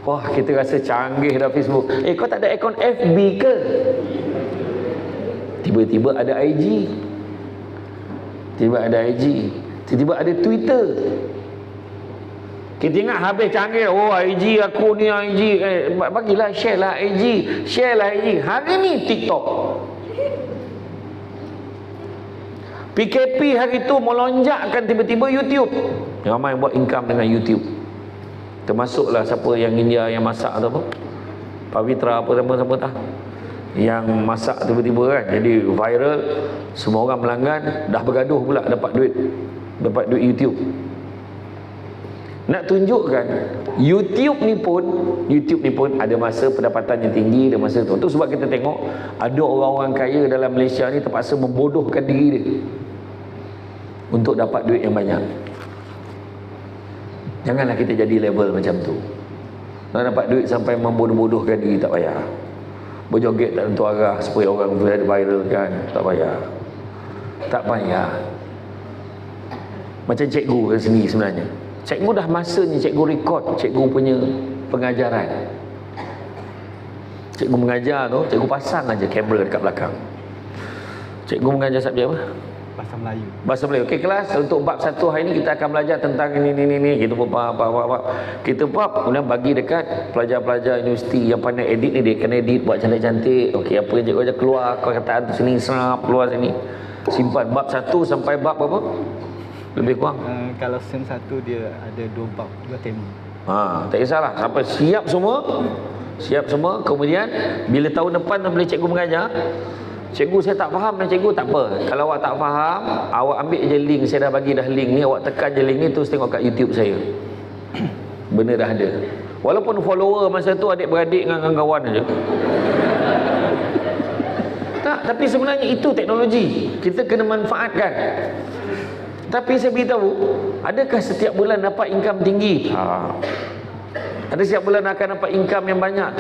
[SPEAKER 1] Wah, kita rasa canggih dah Facebook. Kau tak ada akaun FB ke? Tiba-tiba ada IG. Tiba-tiba ada Twitter. Kita ingat habis canggih, oh IG aku ni IG, bagilah share lah IG, share lah IG. Hari ni TikTok. PKP hari tu melonjakkan tiba-tiba YouTube. Ramai buat income dengan YouTube. Termasuklah siapa yang India yang masak tu apa? Pavitra apa sama-sama tak? Yang masak tiba-tiba kan jadi viral, semua orang melanggan, dah bergaduh pula dapat duit YouTube. Nak tunjukkan YouTube ni pun ada masa pendapatan yang tinggi, ada masa tu. Tu sebab kita tengok ada orang-orang kaya dalam Malaysia ni terpaksa membodohkan diri dia untuk dapat duit yang banyak. Janganlah kita jadi level macam tu. Nak dapat duit sampai membodoh-bodohkan diri tak payah. Berjoget tak tentu arah supaya orang viral kan, tak payah. Tak payah. Macam cikgu kan sendiri sebenarnya. Cikgu dah masanya cikgu rekod cikgu punya pengajaran. Cikgu mengajar tu, cikgu pasang aja kamera dekat belakang. Cikgu mengajar subjek apa?
[SPEAKER 3] Bahasa Melayu.
[SPEAKER 1] Bahasa Melayu. Okey, kelas untuk bab 1 hari ni kita akan belajar tentang ini. Kita apa. Kita kemudian bagi dekat pelajar-pelajar universiti yang pandai edit ni, dia kena edit buat cantik-cantik. Okey, apa yang cikgu ajar keluar perkataan tu sini, serap keluar sini. Simpan bab 1 sampai bab berapa? Lebih kurang.
[SPEAKER 3] Kalau sem 1 dia ada 2 bab, 2 tema.
[SPEAKER 1] Tak kisahlah sampai siap semua. Kemudian bila tahun depan bila cikgu mengajar, cikgu saya tak faham dan cikgu tak apa. Kalau awak tak faham, awak ambil je link, saya dah bagi dah link ni, awak tekan je link ni terus tengok kat YouTube saya. Benda dah ada. Walaupun follower masa tu adik-beradik dengan kawan-kawan aja. Tak, tapi sebenarnya itu teknologi. Kita kena manfaatkan. Tapi saya beritahu, adakah setiap bulan dapat income tinggi? Ada setiap bulan akan dapat income yang banyak?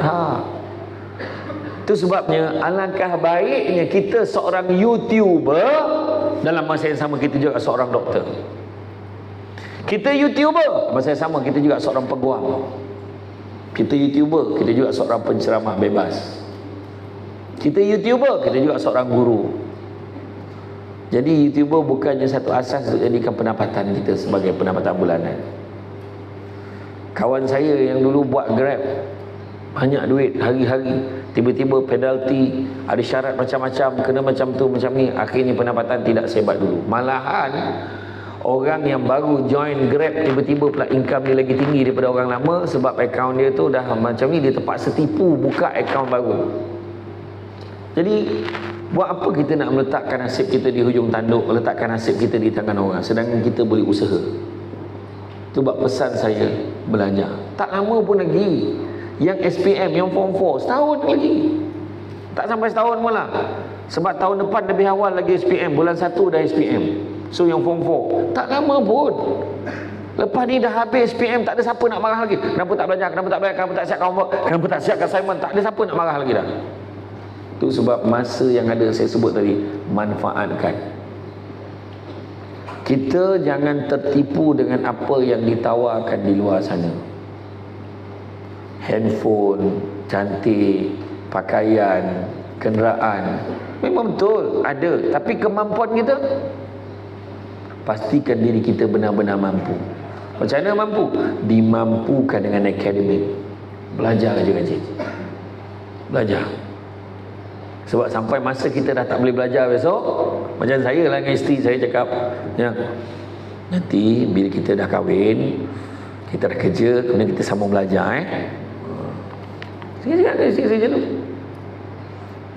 [SPEAKER 1] Itu sebabnya alangkah baiknya kita seorang YouTuber, dalam masa yang sama kita juga seorang doktor. Kita YouTuber, masa yang sama kita juga seorang peguam. Kita YouTuber, kita juga seorang penceramah bebas. Kita YouTuber, kita juga seorang guru. Jadi YouTuber bukannya satu asas untuk jadikan pendapatan kita sebagai pendapatan bulanan. Kawan saya yang dulu buat Grab, banyak duit hari-hari, tiba-tiba penalti, ada syarat macam-macam, kena macam tu macam ni, akhirnya pendapatan tidak sehebat dulu. Malahan orang yang baru join Grab tiba-tiba pula income dia lagi tinggi daripada orang lama, sebab akaun dia tu dah macam ni, dia terpaksa tipu buka akaun baru. Jadi buat apa kita nak meletakkan nasib kita di hujung tanduk, meletakkan nasib kita di tangan orang, sedangkan kita boleh usaha. Itu buat pesan saya belajar. Tak lama pun lagi yang SPM, yang form 4, setahun lagi. Tak sampai setahun pun lah. Sebab tahun depan lebih awal lagi SPM, bulan 1 dah SPM. So yang form 4, tak lama pun. Lepas ni dah habis SPM, tak ada siapa nak marah lagi. Kenapa tak belajar, kenapa tak siapkan homework, kenapa tak siapkan assignment, tak ada siapa nak marah lagi dah. Itu sebab masa yang ada saya sebut tadi, manfaatkan. Kita jangan tertipu dengan apa yang ditawarkan di luar sana. Handphone, cantik, pakaian, kenderaan, memang betul ada, tapi kemampuan kita, pastikan diri kita benar-benar mampu. Macam mana mampu? Dimampukan dengan akademik. Belajar je kan cik. Belajar. Sebab sampai masa kita dah tak boleh belajar besok, macam saya lah dengan isteri saya cakap, ya, nanti bila kita dah kahwin, kita dah kerja, kemudian kita sambung belajar Saya cakap dengan isteri saya macam tu.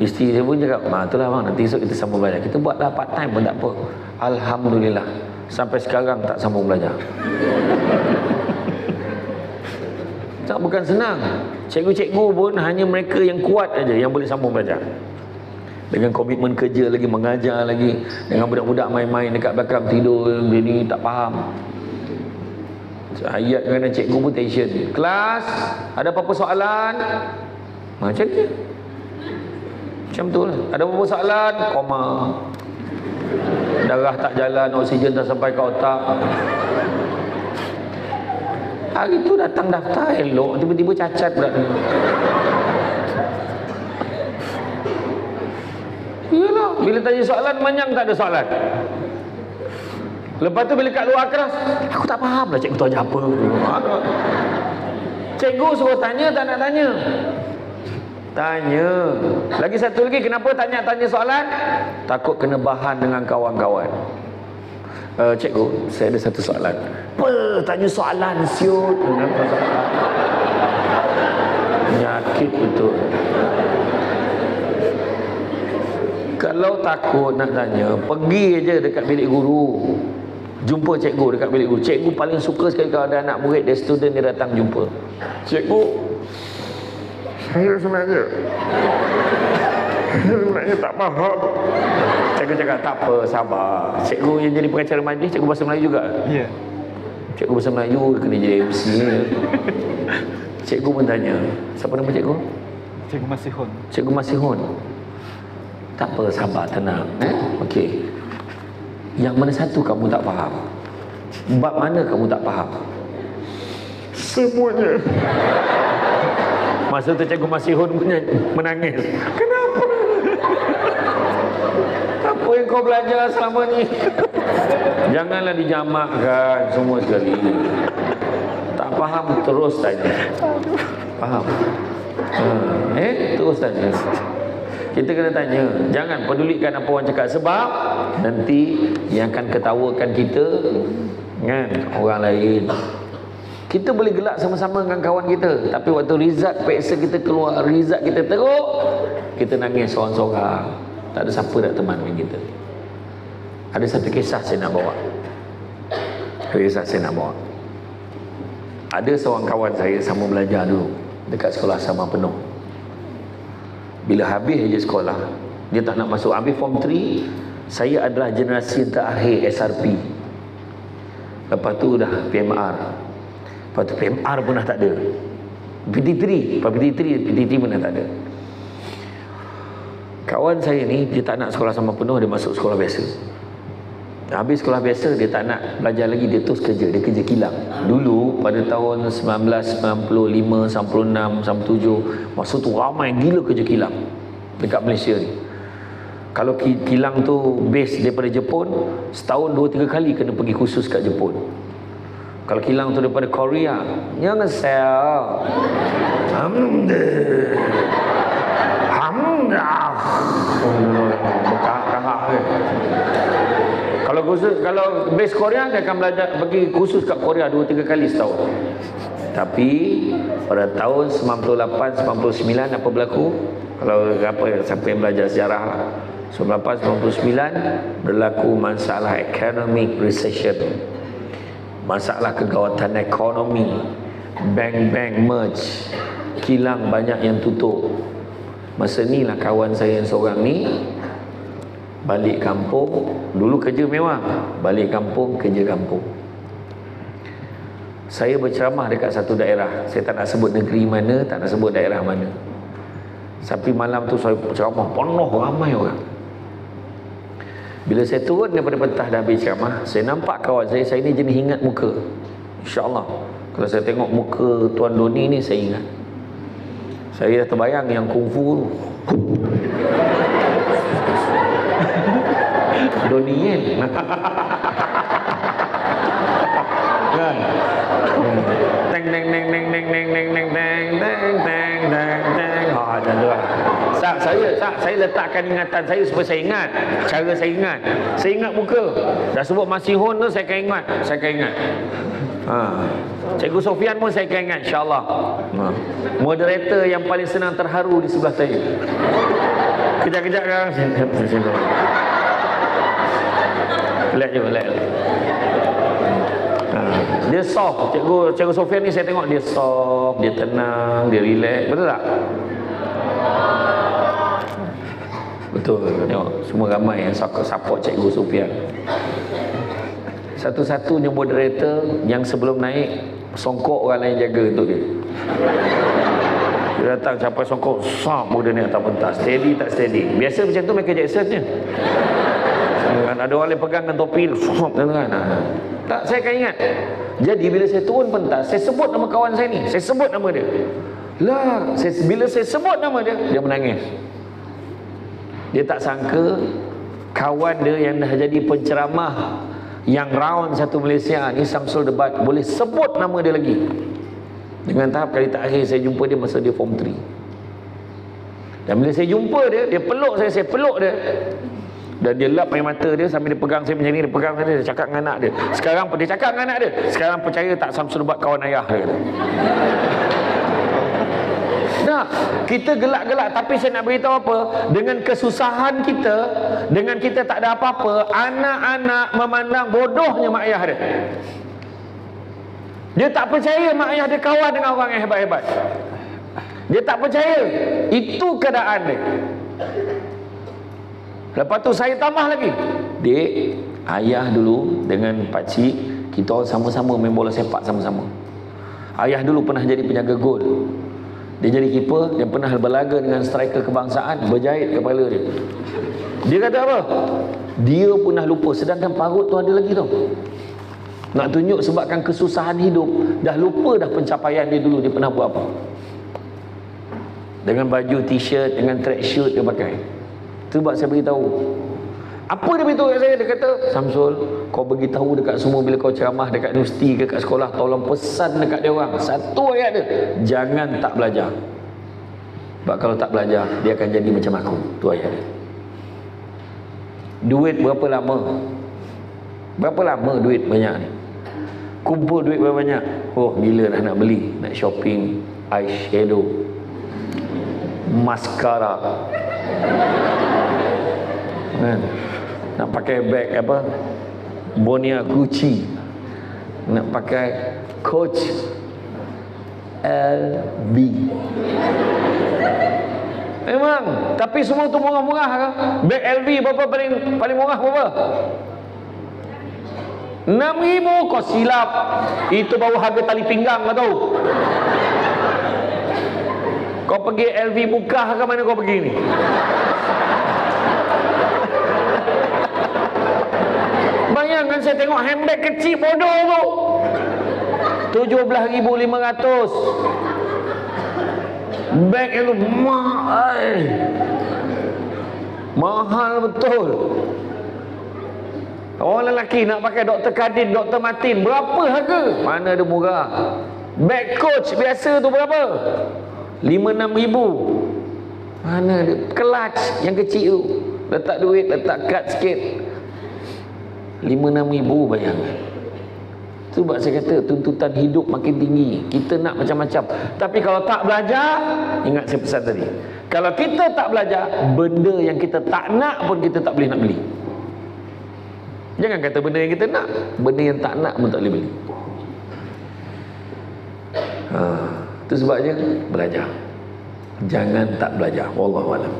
[SPEAKER 1] Isteri saya pun cakap, itulah bang, nanti esok kita sambung belajar. Kita buatlah part time pun tak apa. Alhamdulillah, sampai sekarang tak sambung belajar. Tak, bukan senang. Cikgu-cikgu pun hanya mereka yang kuat aja yang boleh sambung belajar. Dengan komitmen kerja lagi, mengajar lagi, dengan budak-budak main-main dekat belakang tidur, dia ni tak faham. Ayat dengan cikgu pun tension. Kelas, ada apa-apa soalan? Macam tu. Macam tu lah. Ada apa-apa soalan? Koma. Darah tak jalan, oksigen tak sampai ke otak. Hari tu datang daftar elok, tiba-tiba cacat pula. Yalah, bila tanya soalan, manyang tak ada soalan. Lepas tu bila kat luar kelas, aku tak faham lah cikgu tu ajar apa. Cikgu suruh tanya, tak nak tanya. Tanya. Lagi satu lagi, kenapa tanya soalan? Takut kena bahan dengan kawan-kawan. Cikgu, saya ada satu soalan. Apa? Tanya soalan siut. Kenapa soalan? Penyakit betul. Kalau takut nak tanya, pergi je dekat bilik guru. Jumpa cikgu dekat bilik guru. Cikgu paling suka sekali kalau ada anak murid, dia student, dia datang jumpa. Cikgu, saya sebenarnya tak faham. Cikgu cakap, tak apa, sabar. Cikgu yang jadi pengacara majlis, cikgu bahasa Melayu juga?
[SPEAKER 3] Ya.
[SPEAKER 1] Cikgu bahasa Melayu kena jadi MC. Cikgu pun tanya, siapa nama cikgu?
[SPEAKER 3] Cikgu Masihun.
[SPEAKER 1] Cikgu Masihun. Tak apa, sabar, tenang. Okey. Yang mana satu kamu tak faham? Bab mana kamu tak faham? Semuanya. Masa tu Cikgu Masihun menangis. Kenapa? Apa yang kau belajar selama ni? Janganlah dijamakkan semua sekali. Tak faham, terus tanya. Faham? Terus tanya. Kita kena tanya. Jangan pedulikan apa orang cakap. Sebab nanti yang akan ketawakan kita kan orang lain. Kita boleh gelak sama-sama dengan kawan kita, tapi waktu result peksa kita keluar, result kita teruk, kita nangis seorang-seorang. Tak ada siapa nak teman dengan kita. Ada satu kisah saya nak bawa. Ada seorang kawan saya sama belajar dulu dekat sekolah sama penuh. Bila habis je sekolah, dia tak nak masuk, habis form 3, saya adalah generasi terakhir SRP. Lepas tu dah PMR. Lepas tu PMR pun dah tak ada. PT3 pun dah tak ada. Kawan saya ni, dia tak nak sekolah sama penuh, dia masuk sekolah biasa. Habis sekolah biasa, dia tak nak belajar lagi, dia terus kerja, dia kerja kilang. Dulu pada tahun 1995, 96, 97, masa tu ramai gila kerja kilang dekat Malaysia ni. Kalau kilang tu base daripada Jepun, setahun 2-3 kali kena pergi khusus kat Jepun. Kalau kilang tu daripada Korea, jangan sel. Kalau base Korea, dia akan belajar pergi khusus kat Korea 2-3 kali setahun. Tapi pada tahun 98, 99 apa berlaku? Kalau siapa yang belajar sejarah lah, 98, 99 berlaku masalah economic recession, masalah kegawatan ekonomi, bank-bank merge, kilang banyak yang tutup. Masa ni lah kawan saya yang seorang ni balik kampung. Dulu kerja mewah, balik kampung, kerja kampung. Saya berceramah dekat satu daerah, saya tak nak sebut negeri mana, tak nak sebut daerah mana. Tapi malam tu saya ceramah penuh ramai orang. Bila saya turun daripada pentas dah habis ceramah, saya nampak kawan saya ni jenis ingat muka. InsyaAllah kalau saya tengok muka Tuan Doni ni, saya ingat. Saya dah terbayang yang kungfu tu. Doni kan? Teng teng teng teng teng teng teng teng teng teng teng teng teng. Macam tu lah. Saya letakkan ingatan saya supaya saya ingat. Cara saya ingat. Saya ingat muka. Dah sebut Masihun tu, saya akan ingat. Cikgu Sofian pun saya akan ingat, insyaAllah. Moderator yang paling senang terharu di sebelah saya. Kejap-kejap kan. Relax je. Dia soft. Cikgu Sofian ni saya tengok dia soft, dia tenang, dia relax. Betul tak? Betul. Tengok semua ramai yang support Cikgu Sofian. Satu-satunya moderator yang sebelum naik songkok orang lain jaga untuk dia. Dia datang capai songkok, pun dia naik atas pentas. Steady tak steady. Biasa macam tu Michael Jackson je. Ada orang lain pegang dengan topi, kan. Tak, saya akan ingat. Jadi bila saya turun pentas, saya sebut nama kawan saya ni. Saya sebut nama dia. Bila saya sebut nama dia, dia menangis. Dia tak sangka kawan dia yang dah jadi penceramah yang round satu Malaysia ni, Samsul Debat, boleh sebut nama dia lagi. Dengan tahap kali terakhir saya jumpa dia masa dia form 3. Dan bila saya jumpa dia, dia peluk saya peluk dia. Dan dia lap air mata dia sambil dia pegang saya macam ni, dia pegang saya, dia cakap dengan anak dia. Sekarang dia cakap dengan anak dia, sekarang percaya tak Samsul Debat kawan ayah dia kata. Nah, kita gelak-gelak, tapi saya nak beritahu apa? Dengan kesusahan kita, dengan kita tak ada apa-apa, anak-anak memandang bodohnya mak ayah dia. Dia tak percaya mak ayah dia kawan dengan orang yang hebat-hebat. Dia tak percaya. Itu keadaan dia. Lepas tu saya tambah lagi. Dek, ayah dulu dengan pakcik, kita orang sama-sama main bola sepak sama-sama. Ayah dulu pernah jadi penjaga gol. Dia jadi keeper, dia pernah berlaga dengan striker kebangsaan, berjahit kepala dia. Dia kata apa? Dia pernah lupa, sedangkan parut tu ada lagi tau. Nak tunjuk sebabkan kesusahan hidup, dah lupa dah pencapaian dia dulu, dia pernah buat apa. Dengan baju t-shirt, dengan track shirt dia pakai. Itu sebab saya beritahu. Apa dia beritahu kat saya? Dia kata, Samsul, kau beritahu dekat semua bila kau ceramah dekat universiti ke kat sekolah, tolong pesan dekat dia orang. Satu ayat dia, jangan tak belajar. Sebab kalau tak belajar, dia akan jadi macam aku. Itu ayat dia. Duit berapa lama? Berapa lama duit banyak ni? Kumpul duit berapa banyak? Oh, gila dah nak beli, nak shopping, eyeshadow, mascara, kan? Nak pakai beg apa? Bonia Gucci, nak pakai Coach LV. Memang, tapi semua tu murah-murah kan? Beg LV berapa paling murah berapa? 6,000. Kau silap. Itu baru harga tali pinggang kau tahu. Kau pergi LV Mukah ke mana kau pergi ni? Bayangkan saya tengok handbag kecil bodoh tu 17,500. Bag itu mahal betul. Orang lelaki nak pakai Dr. Kadin, Dr. Martin, berapa harga? Mana ada murah. Bag Coach biasa tu berapa? 5-6 ribu. Mana ada clutch yang kecil tu, letak duit, letak kad sikit, 5-6 ribu. Bayangkan. Sebab saya kata tuntutan hidup makin tinggi. Kita nak macam-macam. Tapi kalau tak belajar, ingat saya pesan tadi, kalau kita tak belajar, benda yang kita tak nak pun kita tak boleh nak beli. Jangan kata benda yang kita nak, benda yang tak nak pun tak boleh beli. Itu sebabnya belajar. Jangan tak belajar. Wallahualam.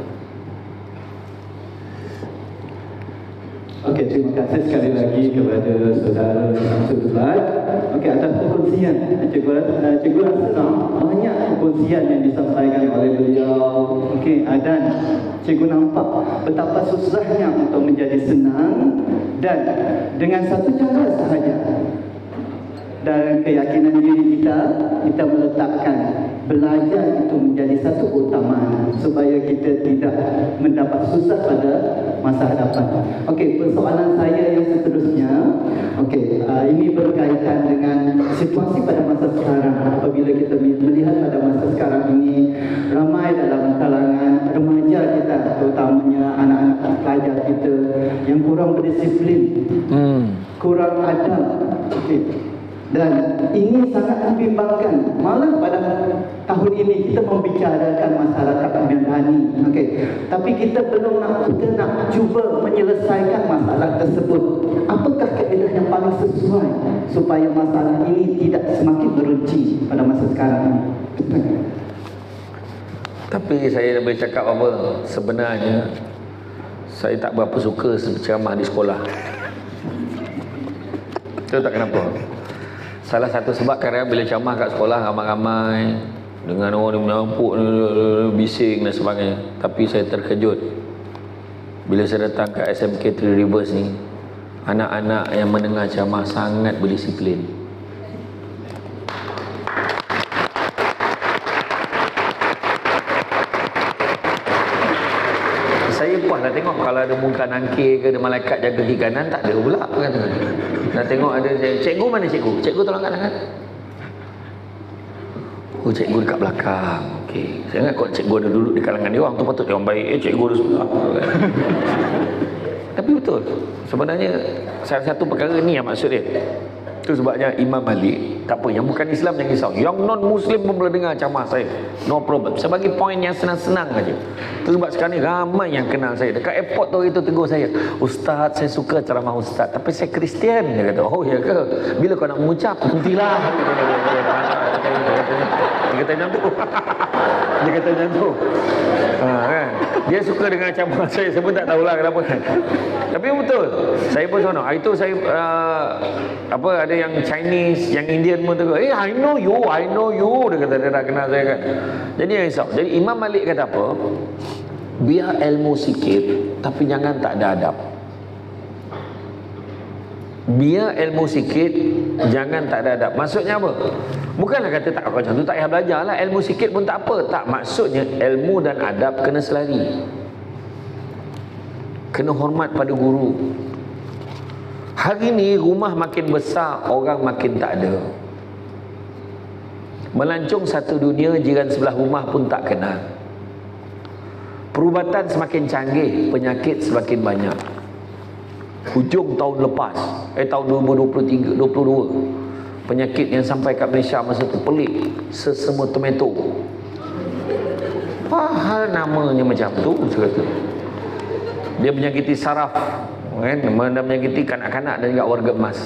[SPEAKER 2] Okey, terima kasih sekali lagi kepada saudara Samsul Debat. Okey, atas perkongsian. Cikgu rasa banyak perkongsian yang disampaikan oleh beliau. Okey, dan cikgu nampak betapa susahnya untuk menjadi senang, dan dengan satu cara sahaja, dan keyakinan diri kita meletakkan belajar itu menjadi satu utama supaya kita tidak mendapat susah pada masa hadapan. Okey, persoalan saya yang seterusnya, okey, ini berkaitan dengan situasi pada masa sekarang. Apabila kita melihat pada masa sekarang ini, ramai dalam kalangan remaja kita, terutamanya anak-anak pelajar kita yang kurang berdisiplin, kurang adab. Okey. Dan ini sangat membimbangkan. Malah pada tahun ini kita membicarakan masalah kebimbingan. Okey. Tapi kita nak cuba menyelesaikan masalah tersebut. Apakah kaedah yang paling sesuai supaya masalah ini tidak semakin berunci pada masa sekarang ini?
[SPEAKER 1] Tapi saya boleh cakap apa? Sebenarnya saya tak berapa suka ceramah di sekolah. Tahu tak kenapa? Salah satu sebab kerana bila ceramah kat sekolah ramai-ramai dengan orang yang menyampuk, bising dan sebagainya. Tapi saya terkejut bila saya datang ke SMK Three Rivers ni, anak-anak yang mendengar ceramah sangat berdisiplin. Saya puas dah tengok kalau ada muka nangkir ke, ada malaikat jaga kiri kanan, tak ada pula kan. Dah tengok ada cikgu mana cikgu? Cikgu tolong kat tangan. Oh, cikgu dekat belakang. Okey. Saya ingat kalau cikgu ada duduk di kalangan dia orang tu patut dia orang baik. Cikgu ada sebelah. Tapi betul. Sebenarnya salah satu perkara ni yang maksud dia. Itu sebabnya Imam Malik, tak apa, yang bukan Islam jangan risau. Yang non-Muslim pun boleh dengar ceramah saya. No problem. Saya bagi poin yang senang-senang aja. Itu sebab sekarang ni ramai yang kenal saya. Dekat airport tu itu tegur saya. Ustaz, saya suka ceramah Ustaz. Tapi saya Kristian. Dia kata, oh ya ke? Bila kau nak mengucap? Hentilah. Dia kata macam tu. Dia kata macam tu. Kan? Dia suka dengan ceramah saya. Saya pun tak tahulah kenapa kan. Tapi betul. Saya pun seronok. Hari tu saya ada yang Chinese, yang Indian pun tegur, I know you. Dia kata dia dah kenal saya kan. Jadi yang risau. Jadi Imam Malik kata apa? Biar ilmu sikit, tapi jangan tak ada adab. Biar ilmu sikit, jangan tak ada adab. Maksudnya apa? Bukanlah kata tak macam tu tak payah belajar lah. Ilmu sikit pun tak apa. Tak, maksudnya ilmu dan adab kena selari. Kena hormat pada guru. Hari ni rumah makin besar, orang makin tak ada. Melancong satu dunia, jiran sebelah rumah pun tak kenal. Perubatan semakin canggih, penyakit semakin banyak. Hujung tahun lepas, tahun 2023, 22, penyakit yang sampai kat Malaysia masa tu pelik, sesama tomato. Apa namanya macam tu, saya kata. Dia menyakiti saraf, kan? Menyakiti kanak-kanak dan juga warga emas.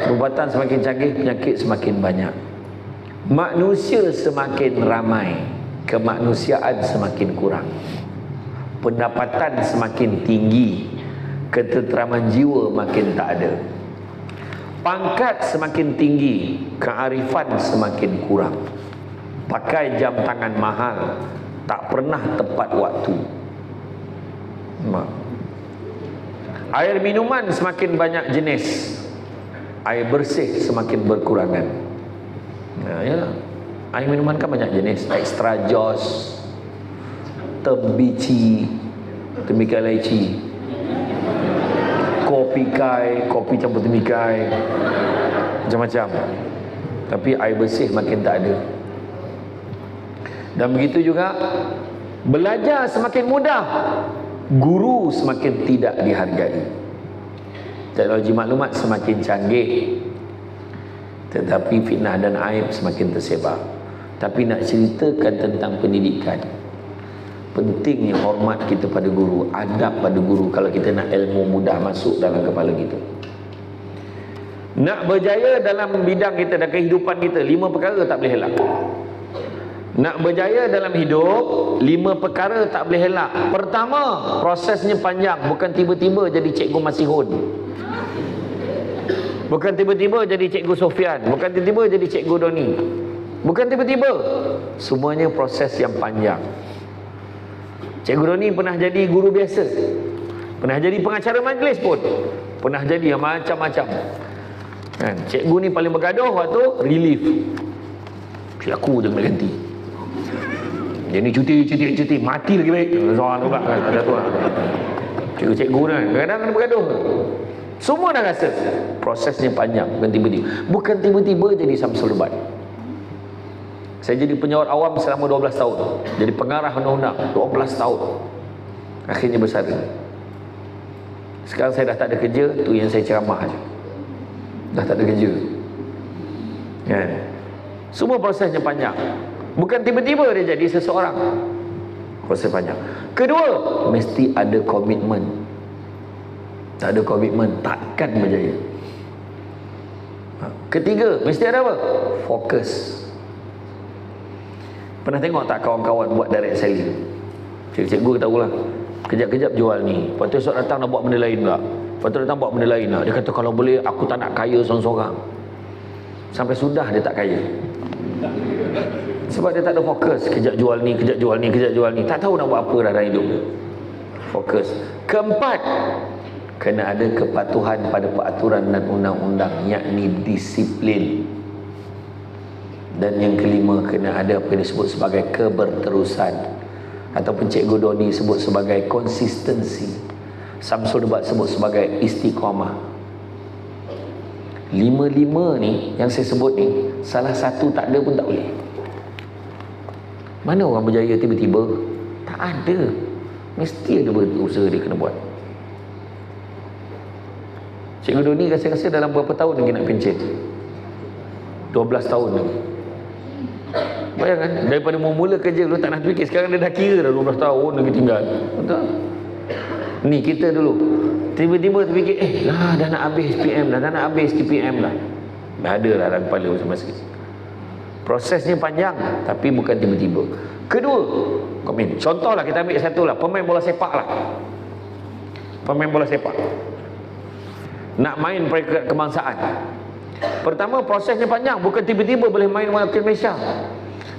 [SPEAKER 1] Perubatan semakin canggih, penyakit semakin banyak. Manusia semakin ramai, kemanusiaan semakin kurang. Pendapatan semakin tinggi, ketenteraman jiwa makin tak ada. Pangkat semakin tinggi, kearifan semakin kurang. Pakai jam tangan mahal, tak pernah tepat waktu. Air minuman semakin banyak jenis, air bersih semakin berkurangan. Ya, air minuman kan banyak jenis, extra jos, tembici, tembikai leci, kopi kai, kopi campur tembikai, macam-macam. Tapi air bersih makin tak ada. Dan begitu juga belajar semakin mudah, guru semakin tidak dihargai. Teknologi maklumat semakin canggih, tetapi fitnah dan aib semakin tersebar. Tapi nak ceritakan tentang pendidikan, pentingnya hormat kita pada guru, adab pada guru kalau kita nak ilmu mudah masuk dalam kepala kita. Nak berjaya dalam bidang kita dan kehidupan kita, 5 perkara tak boleh elak. Nak berjaya dalam hidup, 5 perkara tak boleh elak. Pertama, prosesnya panjang. Bukan tiba-tiba jadi cikgu Masihun, bukan tiba-tiba jadi cikgu Sofian, bukan tiba-tiba jadi cikgu Doni, bukan tiba-tiba. Semuanya proses yang panjang. Cikgu Doni pernah jadi guru biasa, pernah jadi pengacara majlis pun, pernah jadi macam-macam kan. Cikgu ni paling bergaduh waktu relief. Aku je kena ganti. Dia ni cuti, mati lagi baik. Soal juga kan, ada tu lah. Cikgu-cikgu kan, kadang-kadang kena bergaduh. Semua dah rasa. Prosesnya panjang, bukan tiba-tiba. Bukan tiba-tiba jadi Samsul Ubat. Saya jadi penyaut awam selama 12 tahun. Jadi pengarah undang-undang 12 tahun. Akhirnya bersara. Sekarang saya dah tak ada kerja, tu yang saya ceramah aja. Dah tak ada kerja. Kan? Semua prosesnya panjang. Bukan tiba-tiba dia jadi seseorang. Proses panjang. Kedua, mesti ada komitmen. Tak ada komitmen, takkan berjaya. Ketiga, mesti ada apa? Fokus. Pernah tengok tak kawan-kawan buat direct selling? Cikgu tahulah. Kejap-kejap jual ni, lepas tu esok datang nak buat benda lain pula, lepas tu datang buat benda lain lah. Dia kata kalau boleh aku tak nak kaya seorang-seorang. Sampai sudah dia tak kaya. Sebab dia tak ada fokus. Kejap jual ni, kejap jual ni, kejap jual ni. Tak tahu nak buat apa dah dalam hidup. Fokus. Keempat, kena ada kepatuhan pada peraturan dan undang-undang, yakni disiplin. Dan yang kelima, kena ada apa yang disebut sebagai keberterusan. ataupun Cikgu Doni sebut sebagai konsistensi, Samsul Debat sebut sebagai istiqamah. Lima-lima ni yang saya sebut ni, salah satu tak ada pun tak boleh. Mana orang berjaya tiba-tiba? Tak ada. Mesti ada berusaha dia kena buat. Cikgu Doni rasa-rasa dalam berapa tahun lagi nak pencen? 12 tahun lagi. Bayangkan, daripada mula kerja dulu tak nak fikir, sekarang dia dah kira dah 12 tahun lagi tinggal. Betul? Ni kita dulu tiba-tiba terfikir, dah nak habis SPM dah nak habis TPM dah. Dah ada lah dalam kepala masing-masing. Prosesnya panjang, tapi bukan tiba-tiba. Kedua, contohlah kita ambil satu lah, pemain bola sepak lah. Pemain bola sepak nak main peringkat kebangsaan. Pertama, prosesnya panjang, bukan tiba-tiba boleh main wakil Malaysia.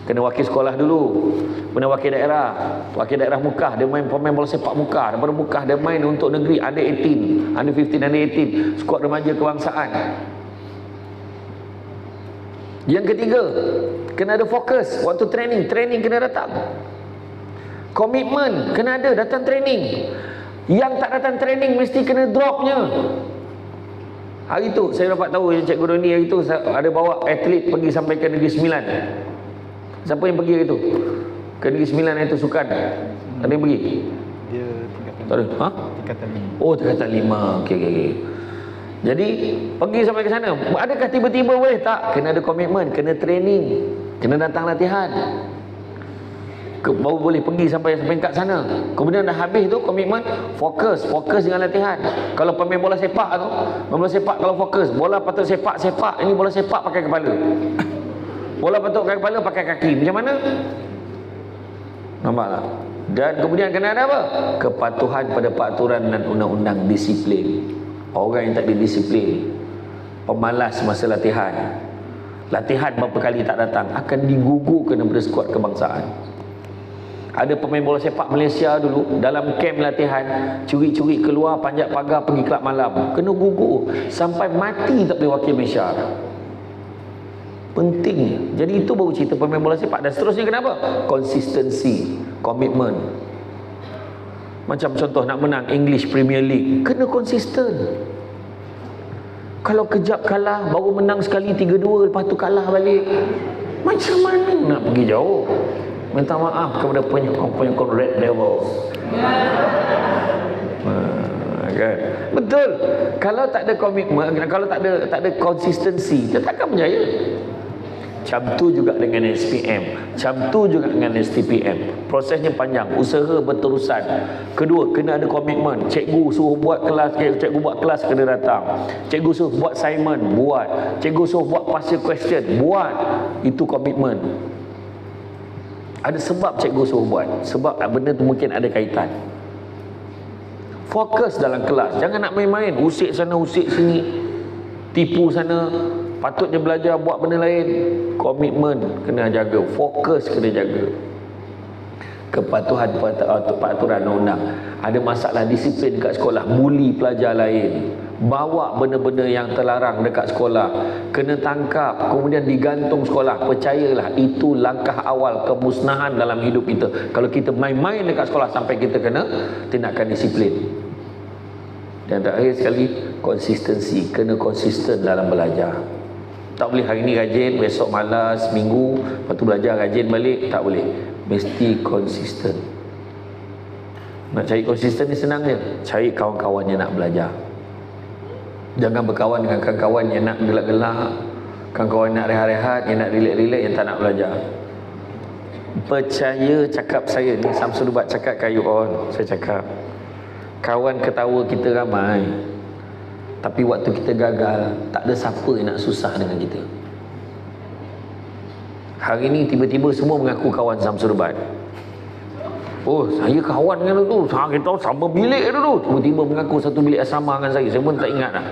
[SPEAKER 1] Kena wakil sekolah dulu, kena wakil daerah Mukah, dia main pemain bola sepak Mukah. Daripada Mukah dia main untuk negeri, under 18, under 15, under 18, skuad remaja kebangsaan. Yang ketiga, kena ada fokus waktu training kena datang. Komitmen kena ada, datang training. Yang tak datang training mesti kena dropnya. Hari tu saya dapat tahu yang Cikgu Doni hari tu ada bawa atlet pergi sampai ke Negeri Sembilan. Siapa yang pergi hari tu? Ke Negeri Sembilan itu sukan. Ada yang pergi?
[SPEAKER 3] Dia tingkatan.
[SPEAKER 1] Tak ada. Ha?
[SPEAKER 3] Tingkatan 5.
[SPEAKER 1] Oh, tingkatan 5. Okey. Jadi pergi sampai ke sana. Adakah tiba-tiba boleh? Tak. Kena ada komitmen, kena training, kena datang latihan. Baru boleh pergi sampai kat sana. Kemudian dah habis tu komitmen, fokus dengan latihan. Kalau pemain bola sepak tu, bola sepak kalau fokus, bola patut sepak, ini bola sepak pakai kepala. Bola patut pakai kepala, pakai kaki. Macam mana? Nampak tak? Dan kemudian kena ada apa? Kepatuhan pada peraturan dan undang-undang, disiplin. Orang yang tak disiplin, pemalas masa latihan, berapa kali tak datang, akan digugurkan daripada skuad kebangsaan. Ada pemain bola sepak Malaysia dulu dalam kamp latihan, curi-curi keluar, panjat pagar pergi kelab malam, kena gugur sampai mati, tak boleh wakil Malaysia. Penting. Jadi itu baru cerita pemain bola sepak. Dan seterusnya kenapa? Konsistensi, komitmen. Macam contoh nak menang English Premier League, kena konsisten. Kalau kejap kalah, baru menang sekali 3-2, lepas tu kalah balik, macam mana nak pergi jauh? Minta maaf kepada penyokong Red Devils. Kan? Betul. Kalau tak ada komitmen, kalau tak ada konsistensi, dia takkan berjaya. Macam tu juga dengan SPM, macam tu juga dengan STPM. Prosesnya panjang, usaha berterusan. Kedua, kena ada komitmen. Cikgu suruh buat kelas, cikgu buat kelas kena datang. Cikgu suruh buat assignment, buat. Cikgu suruh buat partial question, buat. Itu komitmen. Ada sebab cikgu suruh buat, sebab benda tu mungkin ada kaitan. Fokus dalam kelas, jangan nak main-main, usik sana usik sini, tipu sana. Patutnya belajar buat benda lain. Komitmen kena jaga, fokus kena jaga. Kepatuhan peraturan undang. Ada masalah disiplin dekat sekolah, bully pelajar lain, bawa benda-benda yang terlarang dekat sekolah, kena tangkap, kemudian digantung sekolah. Percayalah, itu langkah awal kemusnahan dalam hidup kita. Kalau kita main-main dekat sekolah sampai kita kena tindakan disiplin. Dan terakhir sekali, konsistensi. Kena konsisten dalam belajar. Tak boleh hari ni rajin, besok malas, minggu, lepas tu belajar rajin balik. Tak boleh. Mesti konsisten. Nak cari konsisten ni senang je. Cari kawan-kawan yang nak belajar. Jangan berkawan dengan kawan-kawan yang nak gelak-gelak, kawan-kawan yang nak rehat-rehat, yang nak relax-relax, yang tak nak belajar. Percaya cakap saya ni, Samsul Debat cakap kayu on. Saya cakap, kawan ketawa kita ramai, tapi waktu kita gagal, tak ada siapa yang nak susah dengan kita. Hari ni tiba-tiba semua mengaku kawan Samsul Debat. Oh, saya kawan dengan tu. Kita sama bilik dulu. Tiba-tiba mengaku satu bilik asrama dengan saya. Saya pun tak ingat dah.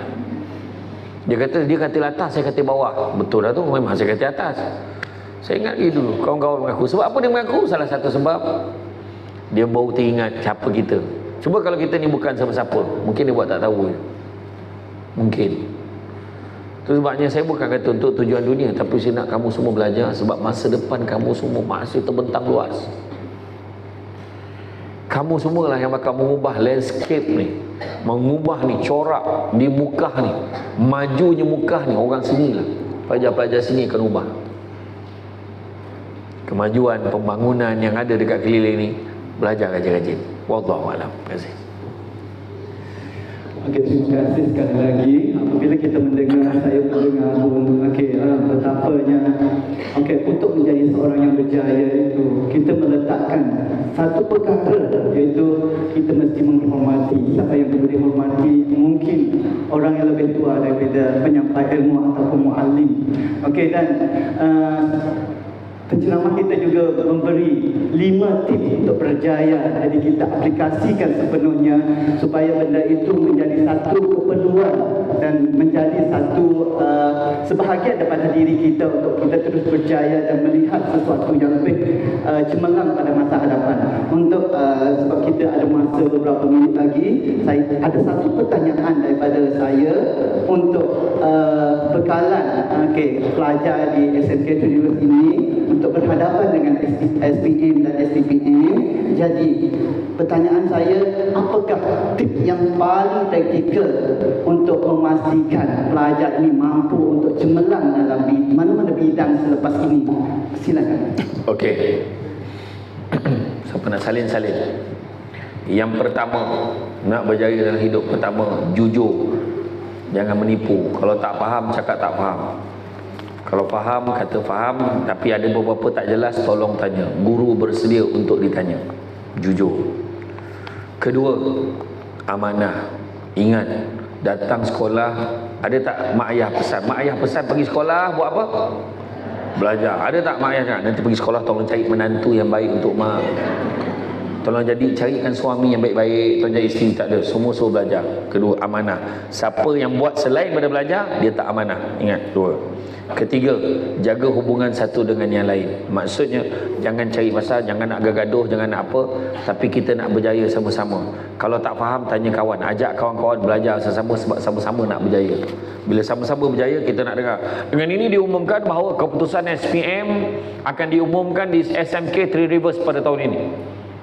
[SPEAKER 1] Dia katil atas, saya katil bawah. Betul dah tu, memang saya katil atas. Saya ingat lagi dulu, kawan-kawan mengaku. Sebab apa dia mengaku? Salah satu sebab, dia baru teringat siapa kita. Cuba kalau kita ni bukan siapa-siapa, mungkin dia buat tak tahu. Mungkin. Itu sebabnya saya bukan kata untuk tujuan dunia, tapi saya nak kamu semua belajar, sebab masa depan kamu semua masih terbentang luas. Kamu semualah yang bakal mengubah landscape ni, mengubah ni corak di muka ni, majunya muka ni orang sini lah. Pelajar-pelajar sini akan ubah kemajuan pembangunan yang ada dekat keliling ni. Belajar rajin-rajin. Wallahu a'lam. Terima kasih.
[SPEAKER 2] Okey, terima kasih sekali lagi. Apabila kita mendengar, saya mendengar betapanya untuk menjadi seorang yang berjaya itu kita meletakkan satu perkara, iaitu kita mesti menghormati siapa yang kita hormati. Mungkin orang yang lebih tua daripada penyampai ilmu ataupun muallim. Okey, dan penceramah kita juga memberi 5 tips untuk berjaya. Jadi kita aplikasikan sepenuhnya supaya benda itu menjadi satu keperluan dan menjadi satu sebahagian daripada diri kita untuk kita terus berjaya dan melihat sesuatu yang lebih cemerlang pada masa hadapan. Untuk sebab kita ada masa beberapa minit lagi, saya ada satu pertanyaan daripada saya untuk bekalan pelajar di SMK Tujuh ini untuk berhadapan dengan SPM dan STPM. Jadi pertanyaan saya, apakah tips yang paling praktikal untuk memastikan pelajar ini mampu untuk cemerlang dalam mana-mana bidang selepas ini? Silakan.
[SPEAKER 1] Okey. Siapa nak salin-salin? Yang pertama, nak berjaya dalam hidup, pertama, jujur. Jangan menipu. Kalau tak faham, cakap tak faham. Kalau faham, kata faham. Tapi ada beberapa tak jelas, tolong tanya. Guru bersedia untuk ditanya. Jujur. Kedua, amanah. Ingat, datang sekolah, ada tak mak ayah pesan? Mak ayah pesan pergi sekolah buat apa? Belajar. Ada tak mak ayah cakap, nanti pergi sekolah tolong cari menantu yang baik untuk mak. Tolong carikan suami yang baik-baik. Tolong jadi isteri. Tak ada. Semua suruh belajar. Kedua, amanah. Siapa yang buat selain daripada belajar, dia tak amanah. Ingat, dua. Ketiga, jaga hubungan satu dengan yang lain. Maksudnya, jangan cari pasal, jangan nak gaduh, jangan nak apa. Tapi kita nak berjaya sama-sama. Kalau tak faham, tanya kawan. Ajak kawan-kawan belajar sama-sama sebab sama-sama nak berjaya. Bila sama-sama berjaya, kita nak dengar. Dengan ini diumumkan bahawa keputusan SPM akan diumumkan di SMK Three Rivers pada tahun ini.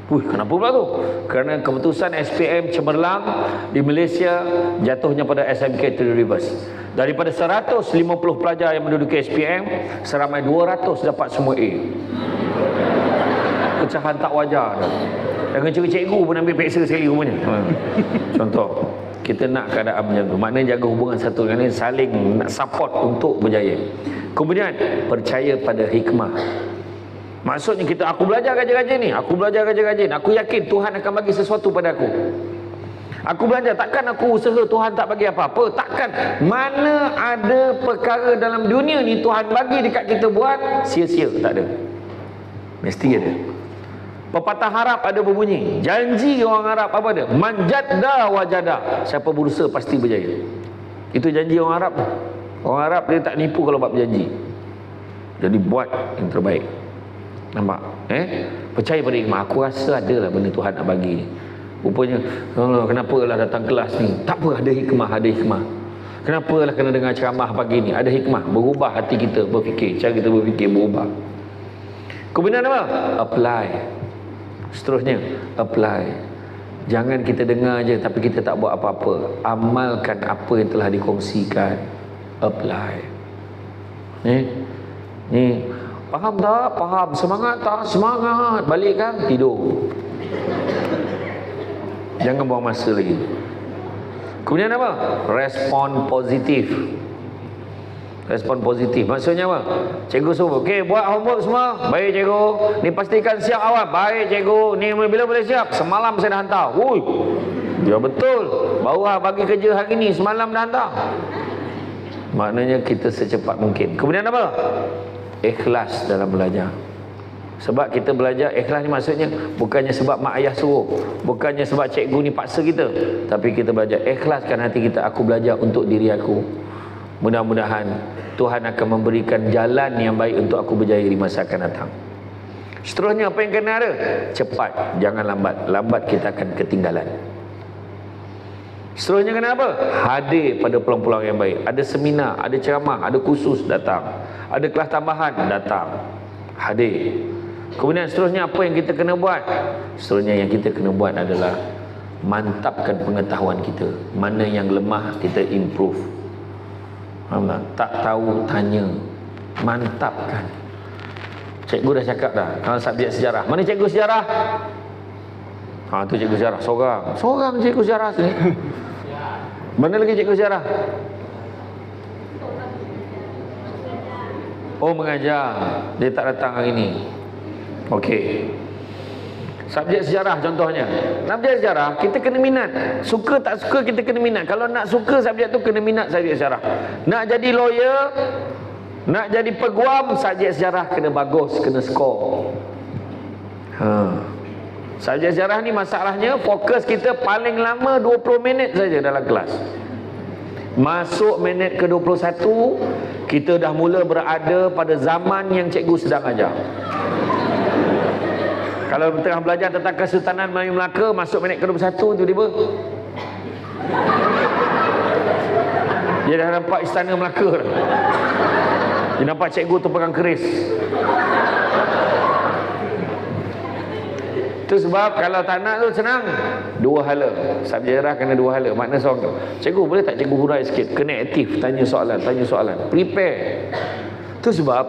[SPEAKER 1] Kenapa pula tu? Kerana keputusan SPM cemerlang di Malaysia jatuhnya pada SMK Three Rivers. Daripada 150 pelajar yang menduduki SPM, seramai 200 dapat semua A. Pecahan tak wajar dah. Jangan cikgu pun ambil peksa sekali rupanya. Contoh, kita nak keadaan macam tu. Maknanya jaga hubungan satu dengan lain, saling nak support untuk berjaya. Kemudian, percaya pada hikmah. Maksudnya aku belajar rajin-rajin ni, aku belajar rajin-rajin, aku yakin Tuhan akan bagi sesuatu pada aku. Aku belajar, takkan aku usaha Tuhan tak bagi apa-apa. Takkan mana ada perkara dalam dunia ni Tuhan bagi dekat kita buat sia-sia, tak ada. Mesti ada. Pepatah Arab ada berbunyi, janji orang Arab apa dia? Manjadda wajada. Siapa berusaha pasti berjaya. Itu janji orang Arab. Orang Arab dia tak nipu kalau buat berjanji. Jadi buat yang terbaik. Nampak? Percaya pada hikmah. Aku rasa adalah benda Tuhan nak bagi. Rupanya, kenapa lah datang kelas ni? Tak apa, ada hikmah, ada hikmah. Kenapa lah kena dengar ceramah pagi ni? Ada hikmah. Berubah hati kita berfikir. Cara kita berfikir berubah. Kemudian apa? Apply. Seterusnya, apply. Jangan kita dengar je tapi kita tak buat apa-apa. Amalkan apa yang telah dikongsikan. Apply. Ni faham tak? Faham. Semangat tak? Semangat. Balik kan? Tidur. Jangan buang masa lagi. Kemudian apa? Respon positif. Respon positif. Maksudnya apa? Cikgu suruh, okey, buat homework semua. Baik cikgu. Ni pastikan siap awal. Baik cikgu. Ni bila boleh siap? Semalam saya dah hantar. Ui. Ya betul. Baru bagi kerja hari ni. Semalam dah hantar. Maknanya kita secepat mungkin. Kemudian apa? Ikhlas dalam belajar. Sebab kita belajar, ikhlas ni maksudnya bukannya sebab mak ayah suruh, bukannya sebab cikgu ni paksa kita, tapi kita belajar, ikhlaskan hati kita. Aku belajar untuk diri aku. Mudah-mudahan Tuhan akan memberikan jalan yang baik untuk aku berjaya di masa akan datang. Seterusnya apa yang kena ada? Cepat, jangan lambat. Lambat kita akan ketinggalan. Seterusnya kenapa? Hadir pada peluang-peluang yang baik. Ada seminar, ada ceramah, ada kursus, datang. Ada kelas tambahan, datang. Hadir. Kemudian seterusnya apa yang kita kena buat? Seterusnya yang kita kena buat adalah mantapkan pengetahuan kita. Mana yang lemah kita improve. Faham tak? Tak tahu tanya. Mantapkan. Cikgu dah cakap dah, kalau subjek sejarah. Mana cikgu sejarah? Ha, tu cikgu sejarah seorang. Seorang cikgu sejarah sini. Mana lagi cikgu sejarah? Oh, mengajar. Dia tak datang hari ni. Okey. Subjek sejarah contohnya. Subjek sejarah kita kena minat. Suka tak suka kita kena minat. Kalau nak suka subjek tu kena minat subjek sejarah. Nak jadi lawyer, nak jadi peguam, subjek sejarah kena bagus, kena skor. Subjek sejarah ni masalahnya fokus kita paling lama 20 minit saja dalam kelas. Masuk minit ke-21 kita dah mula berada pada zaman yang cikgu sedang ajar. Kalau tengah belajar tentang Kesultanan Melayu Melaka, masuk minit ke-21 tiba-tiba dia dah nampak Istana Melaka dah. Dia nampak cikgu tu pegang keris. Itu sebab kalau tak nak tu senang. Dua hala. Subjek sejarah kena dua hala. Makna seorang tu, cikgu boleh tak cikgu hurai sikit? Kena aktif, tanya soalan. Prepare. Itu sebab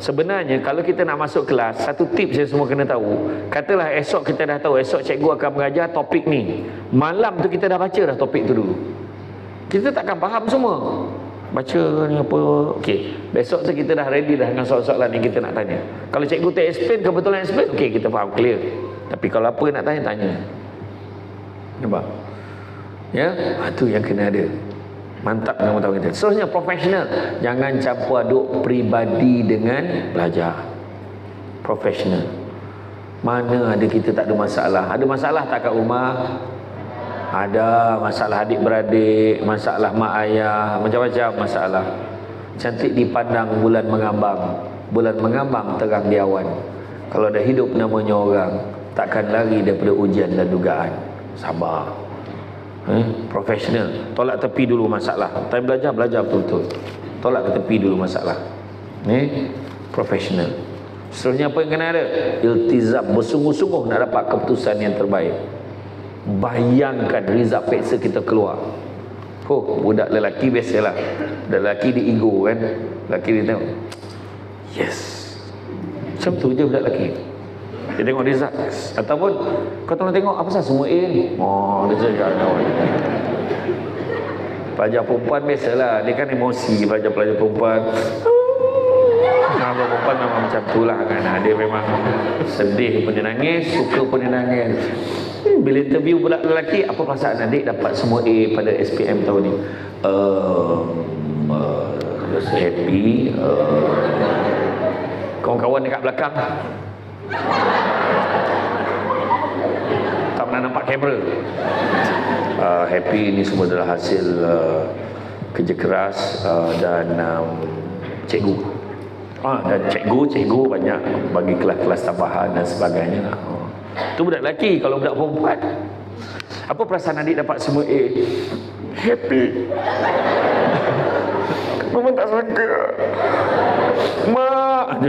[SPEAKER 1] sebenarnya kalau kita nak masuk kelas, satu tips yang semua kena tahu. Katalah esok kita dah tahu, esok cikgu akan mengajar topik ni. Malam tu kita dah baca dah topik tu dulu. Kita takkan faham semua. Baca ni apa. Okey, besok tu kita dah ready dah dengan soalan-soalan yang kita nak tanya. Kalau cikgu tak explain, kebetulan explain, okey, kita faham, clear. Tapi kalau apa nak tanya. Nampak? Ya, itu yang kena ada. Mantap dengan pengetahuan kita. Seterusnya profesional. Jangan campur aduk peribadi dengan belajar. Profesional. Mana ada kita tak ada masalah? Ada masalah tak kat rumah? Ada masalah adik-beradik, masalah mak ayah, macam-macam masalah. Cantik dipandang bulan mengambang. Bulan mengambang terang di awan. Kalau dah hidup namanya orang, takkan lari daripada ujian dan dugaan. Sabar. Profesional. Tolak tepi dulu masalah. Time belajar betul-betul. Tolak ke tepi dulu masalah. Profesional. Seterusnya apa yang kena ada? Iltizam, bersungguh-sungguh nak dapat keputusan yang terbaik. Bayangkan result peksa kita keluar. Budak lelaki biasalah. Budak lelaki dia ego kan. Lelaki dia tengok, yes, macam tu je budak lelaki. Dia tengok result. Ataupun kau tolong tengok apa pasal semua A ni. Dia cakap pelajar perempuan biasalah. Dia kan emosi. Pelajar-pelajar perempuan, kalau perempuan memang macam tu lah kan. Dia memang sedih pun dia nangis, suka pun dia nangis. Bila interview budak lelaki, apa perasaan adik dapat semua A pada SPM tahun ni? Rasa happy. Kawan-kawan dekat belakang tak pernah nampak kamera. Happy ni semua adalah hasil kerja keras dan cikgu. Dan cikgu banyak bagi kelas-kelas tambahan dan sebagainya. Itu budak lelaki. Kalau budak perempuan, apa perasaan adik dapat semua A? Happy. Mama tak sangka. Mak.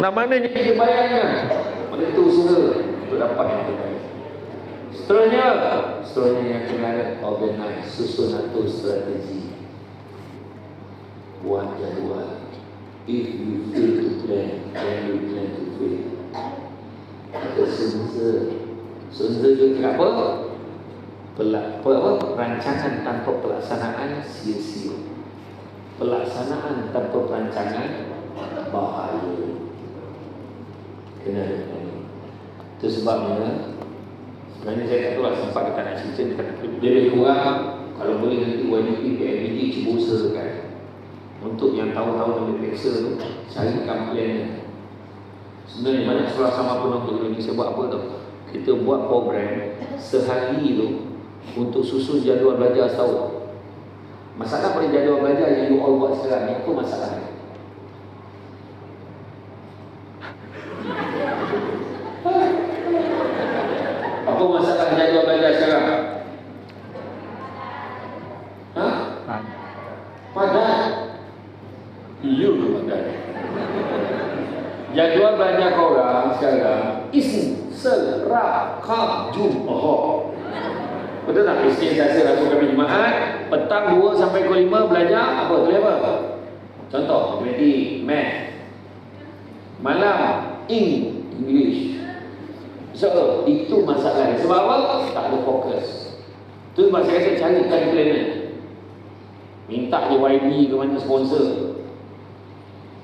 [SPEAKER 1] Nak mana ni dia bayangkan. Pada itu usaha untuk dapat yang terbaik. Seterusnya yang kena ada organize, susun atur strategi. Buat jadual. If you fail to plan, then you plan to fail. Kita senza juga apa? Rancangan tanpa pelaksanaan sia-sia. Pelaksanaan tanpa perancangan bahaya. Kena ada planning. Itu sebabnya sebenarnya saya tak tahu lah, sempat kita nak cerita dekat dia kurang. Kalau boleh nanti YDP, PMBD cuba usahakan untuk yang tahu-tahu yang dipeksa tu, carikan plannya. Sebenarnya banyak sekolah sama pun untuk Indonesia buat apa tu? Kita buat program sehari tu untuk susun jadual belajar setahun. Masalah pada jadual belajar yang you all buat sekarang ni, apa masalahnya? Apa masalah jadual belajar sekarang? Padat. Ya ke padat? sekarang istirahat Jumaat. Betul tak? Istirahat Rabu Khamis Jumaat, petang 2 sampai pukul 5 belajar apa? Tulis apa? Contoh, matematik, math. Malam English. So, itu masalah. Sebab apa? Tak ada fokus. Tu sebab saya kata carikan planner. Minta je YB ke mana sponsor.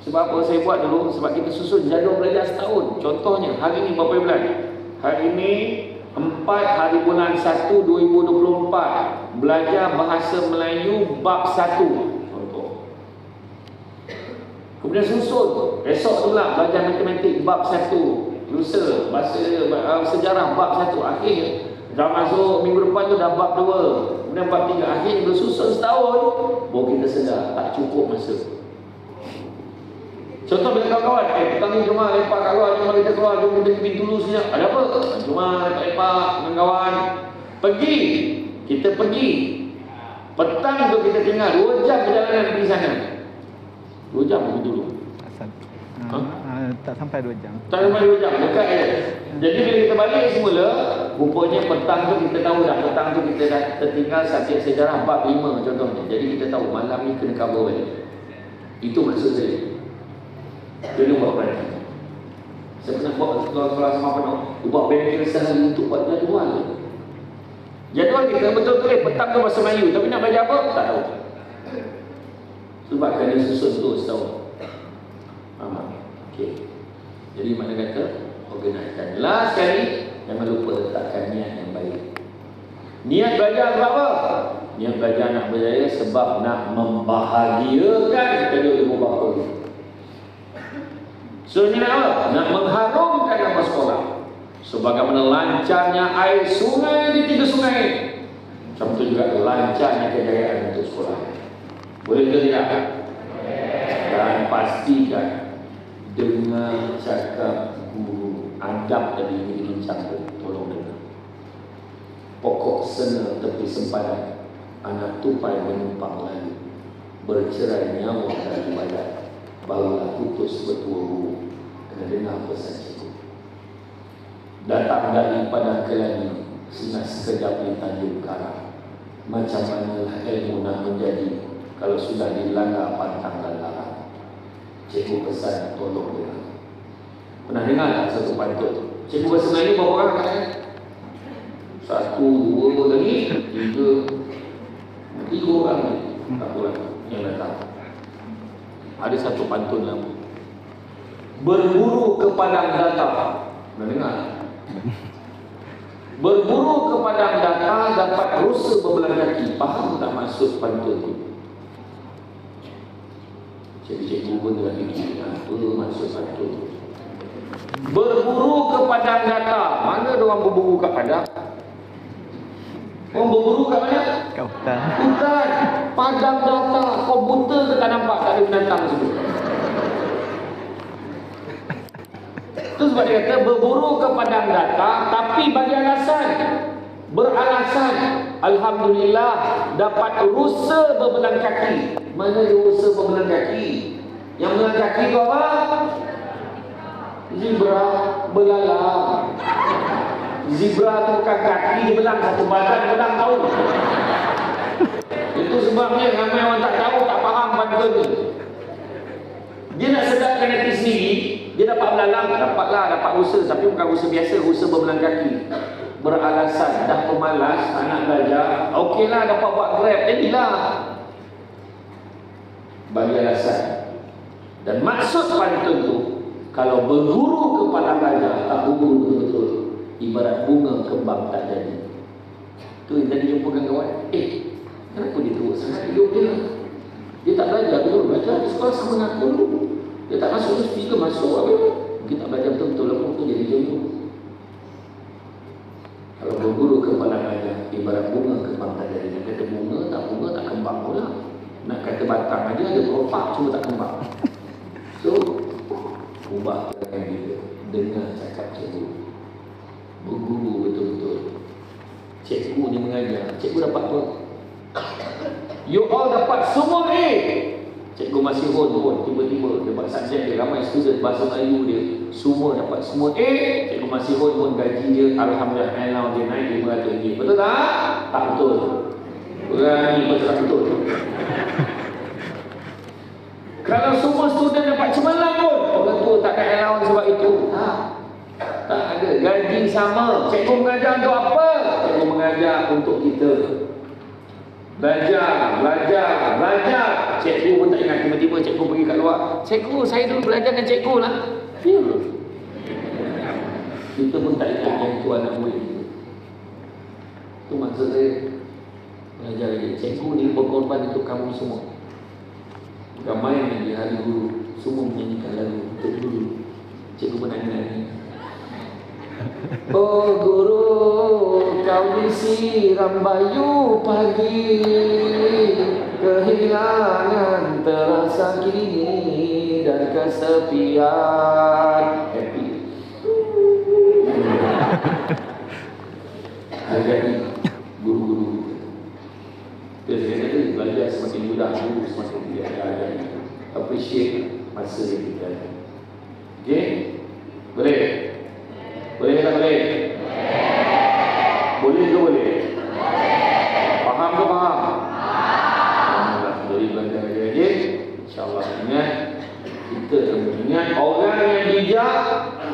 [SPEAKER 1] Sebab apa saya buat dulu? Sebab kita susun jadual belajar setahun. Contohnya, hari ni berapa bulan? Hari ni 4 hari bulan 1 2024. Belajar bahasa Melayu bab 1. Contoh. Kemudian susun. Esok tu pula belajar matematik bab 1. Lusa bahasa sejarah bab 1. Akhirnya dah masuk minggu depan tu dah bab 2. Kemudian bab 3. Akhirnya bila susun setahun, baru kita sedar tak cukup masa. Contoh bila kawan-kawan, petang ni cuma lepak kat luar, cuma kita keluar, jom kita pergi dulu sekejap. Ada apa? Cuma lepak dengan kawan. Pergi. Kita pergi. Petang tu kita tinggal 2 jam perjalanan pergi sana. 2 jam pergi dulu.
[SPEAKER 3] Tak sampai 2 jam.
[SPEAKER 1] Tak sampai 2 jam, dekat je. Jadi bila kita balik semula, rupanya petang tu kita tahu dah. Petang tu kita dah tertinggal subjek sejarah bab 5 contohnya. Jadi kita tahu malam ni kena cover balik. Itu maksud saya. Jadi buat berarti. Saya pernah buat sekolah sama penuh. Buat bank sehari untuk buat jadual. Jadual kita betul-betul petang tu bahasa Melayu. Tapi nak belajar apa? Tak tahu. Sebab kena susun tu setahun. Faham? Okey. Jadi mana kata? Organisasikan. Last sekali, jangan lupa letakkan niat yang baik. Niat belajar sebab apa? Niat belajar nak berjaya sebab nak membahagiakan kedua ibu bapa. So ni nak apa? Nak mengharumkan nama sekolah. Sebagaimana lancarnya air sungai di 3 sungai, macam itu juga lancarnya kejayaan untuk sekolah. Boleh ke tidak? Dan pastikan dengan cakap guru, adab tadi ini bincang tu, tolong dengar. Pokok sena tepi sempadan, anak tupai menumpang lalu, bercerai nyawa dari badan, barulah putus bertua guru. Kena dengar pesan cikgu. Datang dari padang kelani, singgah sekejap di Tanjung Karang. Macam manalah ilmu nak menjadi kalau sudah dilanggar pantang dan larang. Cikgu pesan, tolong dengar. Pernah dengar tak satu pantun? Cikgu bahasa Melayu berapa orang katanya? 1, 2 lagi, 3 orang ni. Tak pulang yang datang. Ada satu pantun lama. Berburu ke padang datar. Pernah dengar? Berburu ke padang datar dapat rusa berbelah kaki. Faham tak maksud pantun tu? Cikgu pun tengah fikir apa maksud pantun. Berburu ke padang datar. Mana orang berburu kat padang? Orang berburu kat mana?
[SPEAKER 3] Kat hutan.
[SPEAKER 1] Hutan. Padang datar. Kau buta ke tak nampak tak ada binatang semua? Itu sebab dia kata berburu ke padang datar tapi bagi alasan. Beralasan. Alhamdulillah dapat rusa berbelang kaki. Mana rusa berbelang kaki? Yang berbelang kaki itu apa? Zebra belalang. Zebra itu bukan kaki dia belang, satu badan belang tahu. Itu sebabnya ramai orang tak tahu, tak faham pantun ni. Dia nak sedapkan hati sendiri, dia dapat belalang, dapatlah, dapat rusa, tapi bukan rusa biasa, rusa berbelang kaki. Beralasan, dah pemalas, tak nak belajar, okeylah dapat buat grab, jadilah. Bagi alasan. Dan maksud pantun tu, kalau berguru ke padang gajah, tak guru betul-betul. Ibarat bunga kembang tak jadi. Tu yang tadi jumpa dengan kawan. Kenapa dia teruk sangat hidup dia? Dia tak belajar betul. Belajar di sekolah sama dengan aku dulu. Dia tak masuk universiti ke masuk apa? Mungkin tak belajar betul-betul. Lepas tu jadi jodoh. Kalau berguru ke padang gajah, ibarat bunga kembang tak jadi. Dia kata bunga tak kembang pula. Nak kata batang aja ada keropak cuma tak kembang. So, ubah dengan dia. Dengar cakap cikgu. Berguru betul-betul. Cikgu ni mengajar. Cikgu dapat apa? You all dapat semua A. Cikgu masih pun tiba-tiba dia buat subjek dia, ramai student bahasa Melayu dia semua dapat semua A. Cikgu masih pun gaji dia alhamdulillah allowance dia naik RM500. Betul tak? Tak betul. Berani betul tak betul. Kalau semua student dapat cemerlang pun orang tua tak ada allowance sebab itu. Tak ada. Gaji sama. Cikgu mengajar untuk apa? Cikgu mengajar untuk kita belajar. Cikgu pun tak ingat, tiba-tiba cikgu pergi kat luar. Cikgu, saya dulu belajar dengan cikgu lah. Kita pun tak ingat yang tu anak murid kita. Itu maksud saya belajar lagi. Cikgu ni berkorban untuk kamu semua. Ramai lagi hari guru semua menyanyikan lagu untuk guru. Cikgu menyanyi. Oh guru, kau disiram bayu pagi, kehilangan terasa kini dan kesepian. Happy. Jadi guru-guru kita. Saya kata belajar semakin mudah, guru semakin tidak ada. Appreciate masa yang kita ada. Okey? Boleh? Boleh tak boleh? Boleh ke boleh? Faham ke faham? Alhamdulillah. Jadi belajar lagi. InsyaAllah ingat. Kita ingat orang yang bijak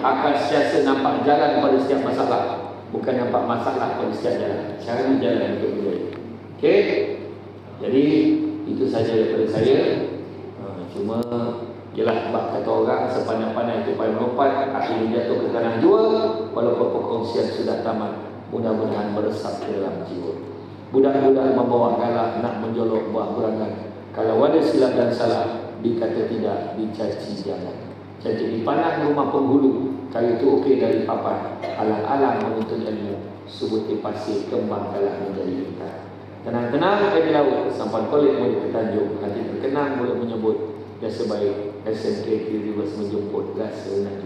[SPEAKER 1] akan sentiasa nampak jalan pada setiap masalah. Bukan nampak masalah pada setiap jalan. Cari jalan untuk berjaya. Okey? Jadi itu saja daripada saya. Cuma ialah bab kata orang sepandai-pandai itu payah melompat, akhirnya jatuh ke tanah jua. Walaupun perkongsian sudah tamat, mudah-mudahan meresap ke dalam jiwa. Budak-budak membawa galah nak menjolok buah berangan. Kalau ada silap dan salah, dikata tidak, dicaci jangan. Jadi dipandang rumah penghulu, kali itu okey dari papan. Alang-alang menuntut ilmu, subuti pasir kembang kalah menjadi ikan. Tenang-tenang di laut, sampan kolik boleh ke Tanjung. Hati terkenang boleh menyebut jasa baik SMK Rivers menjemput rasa nak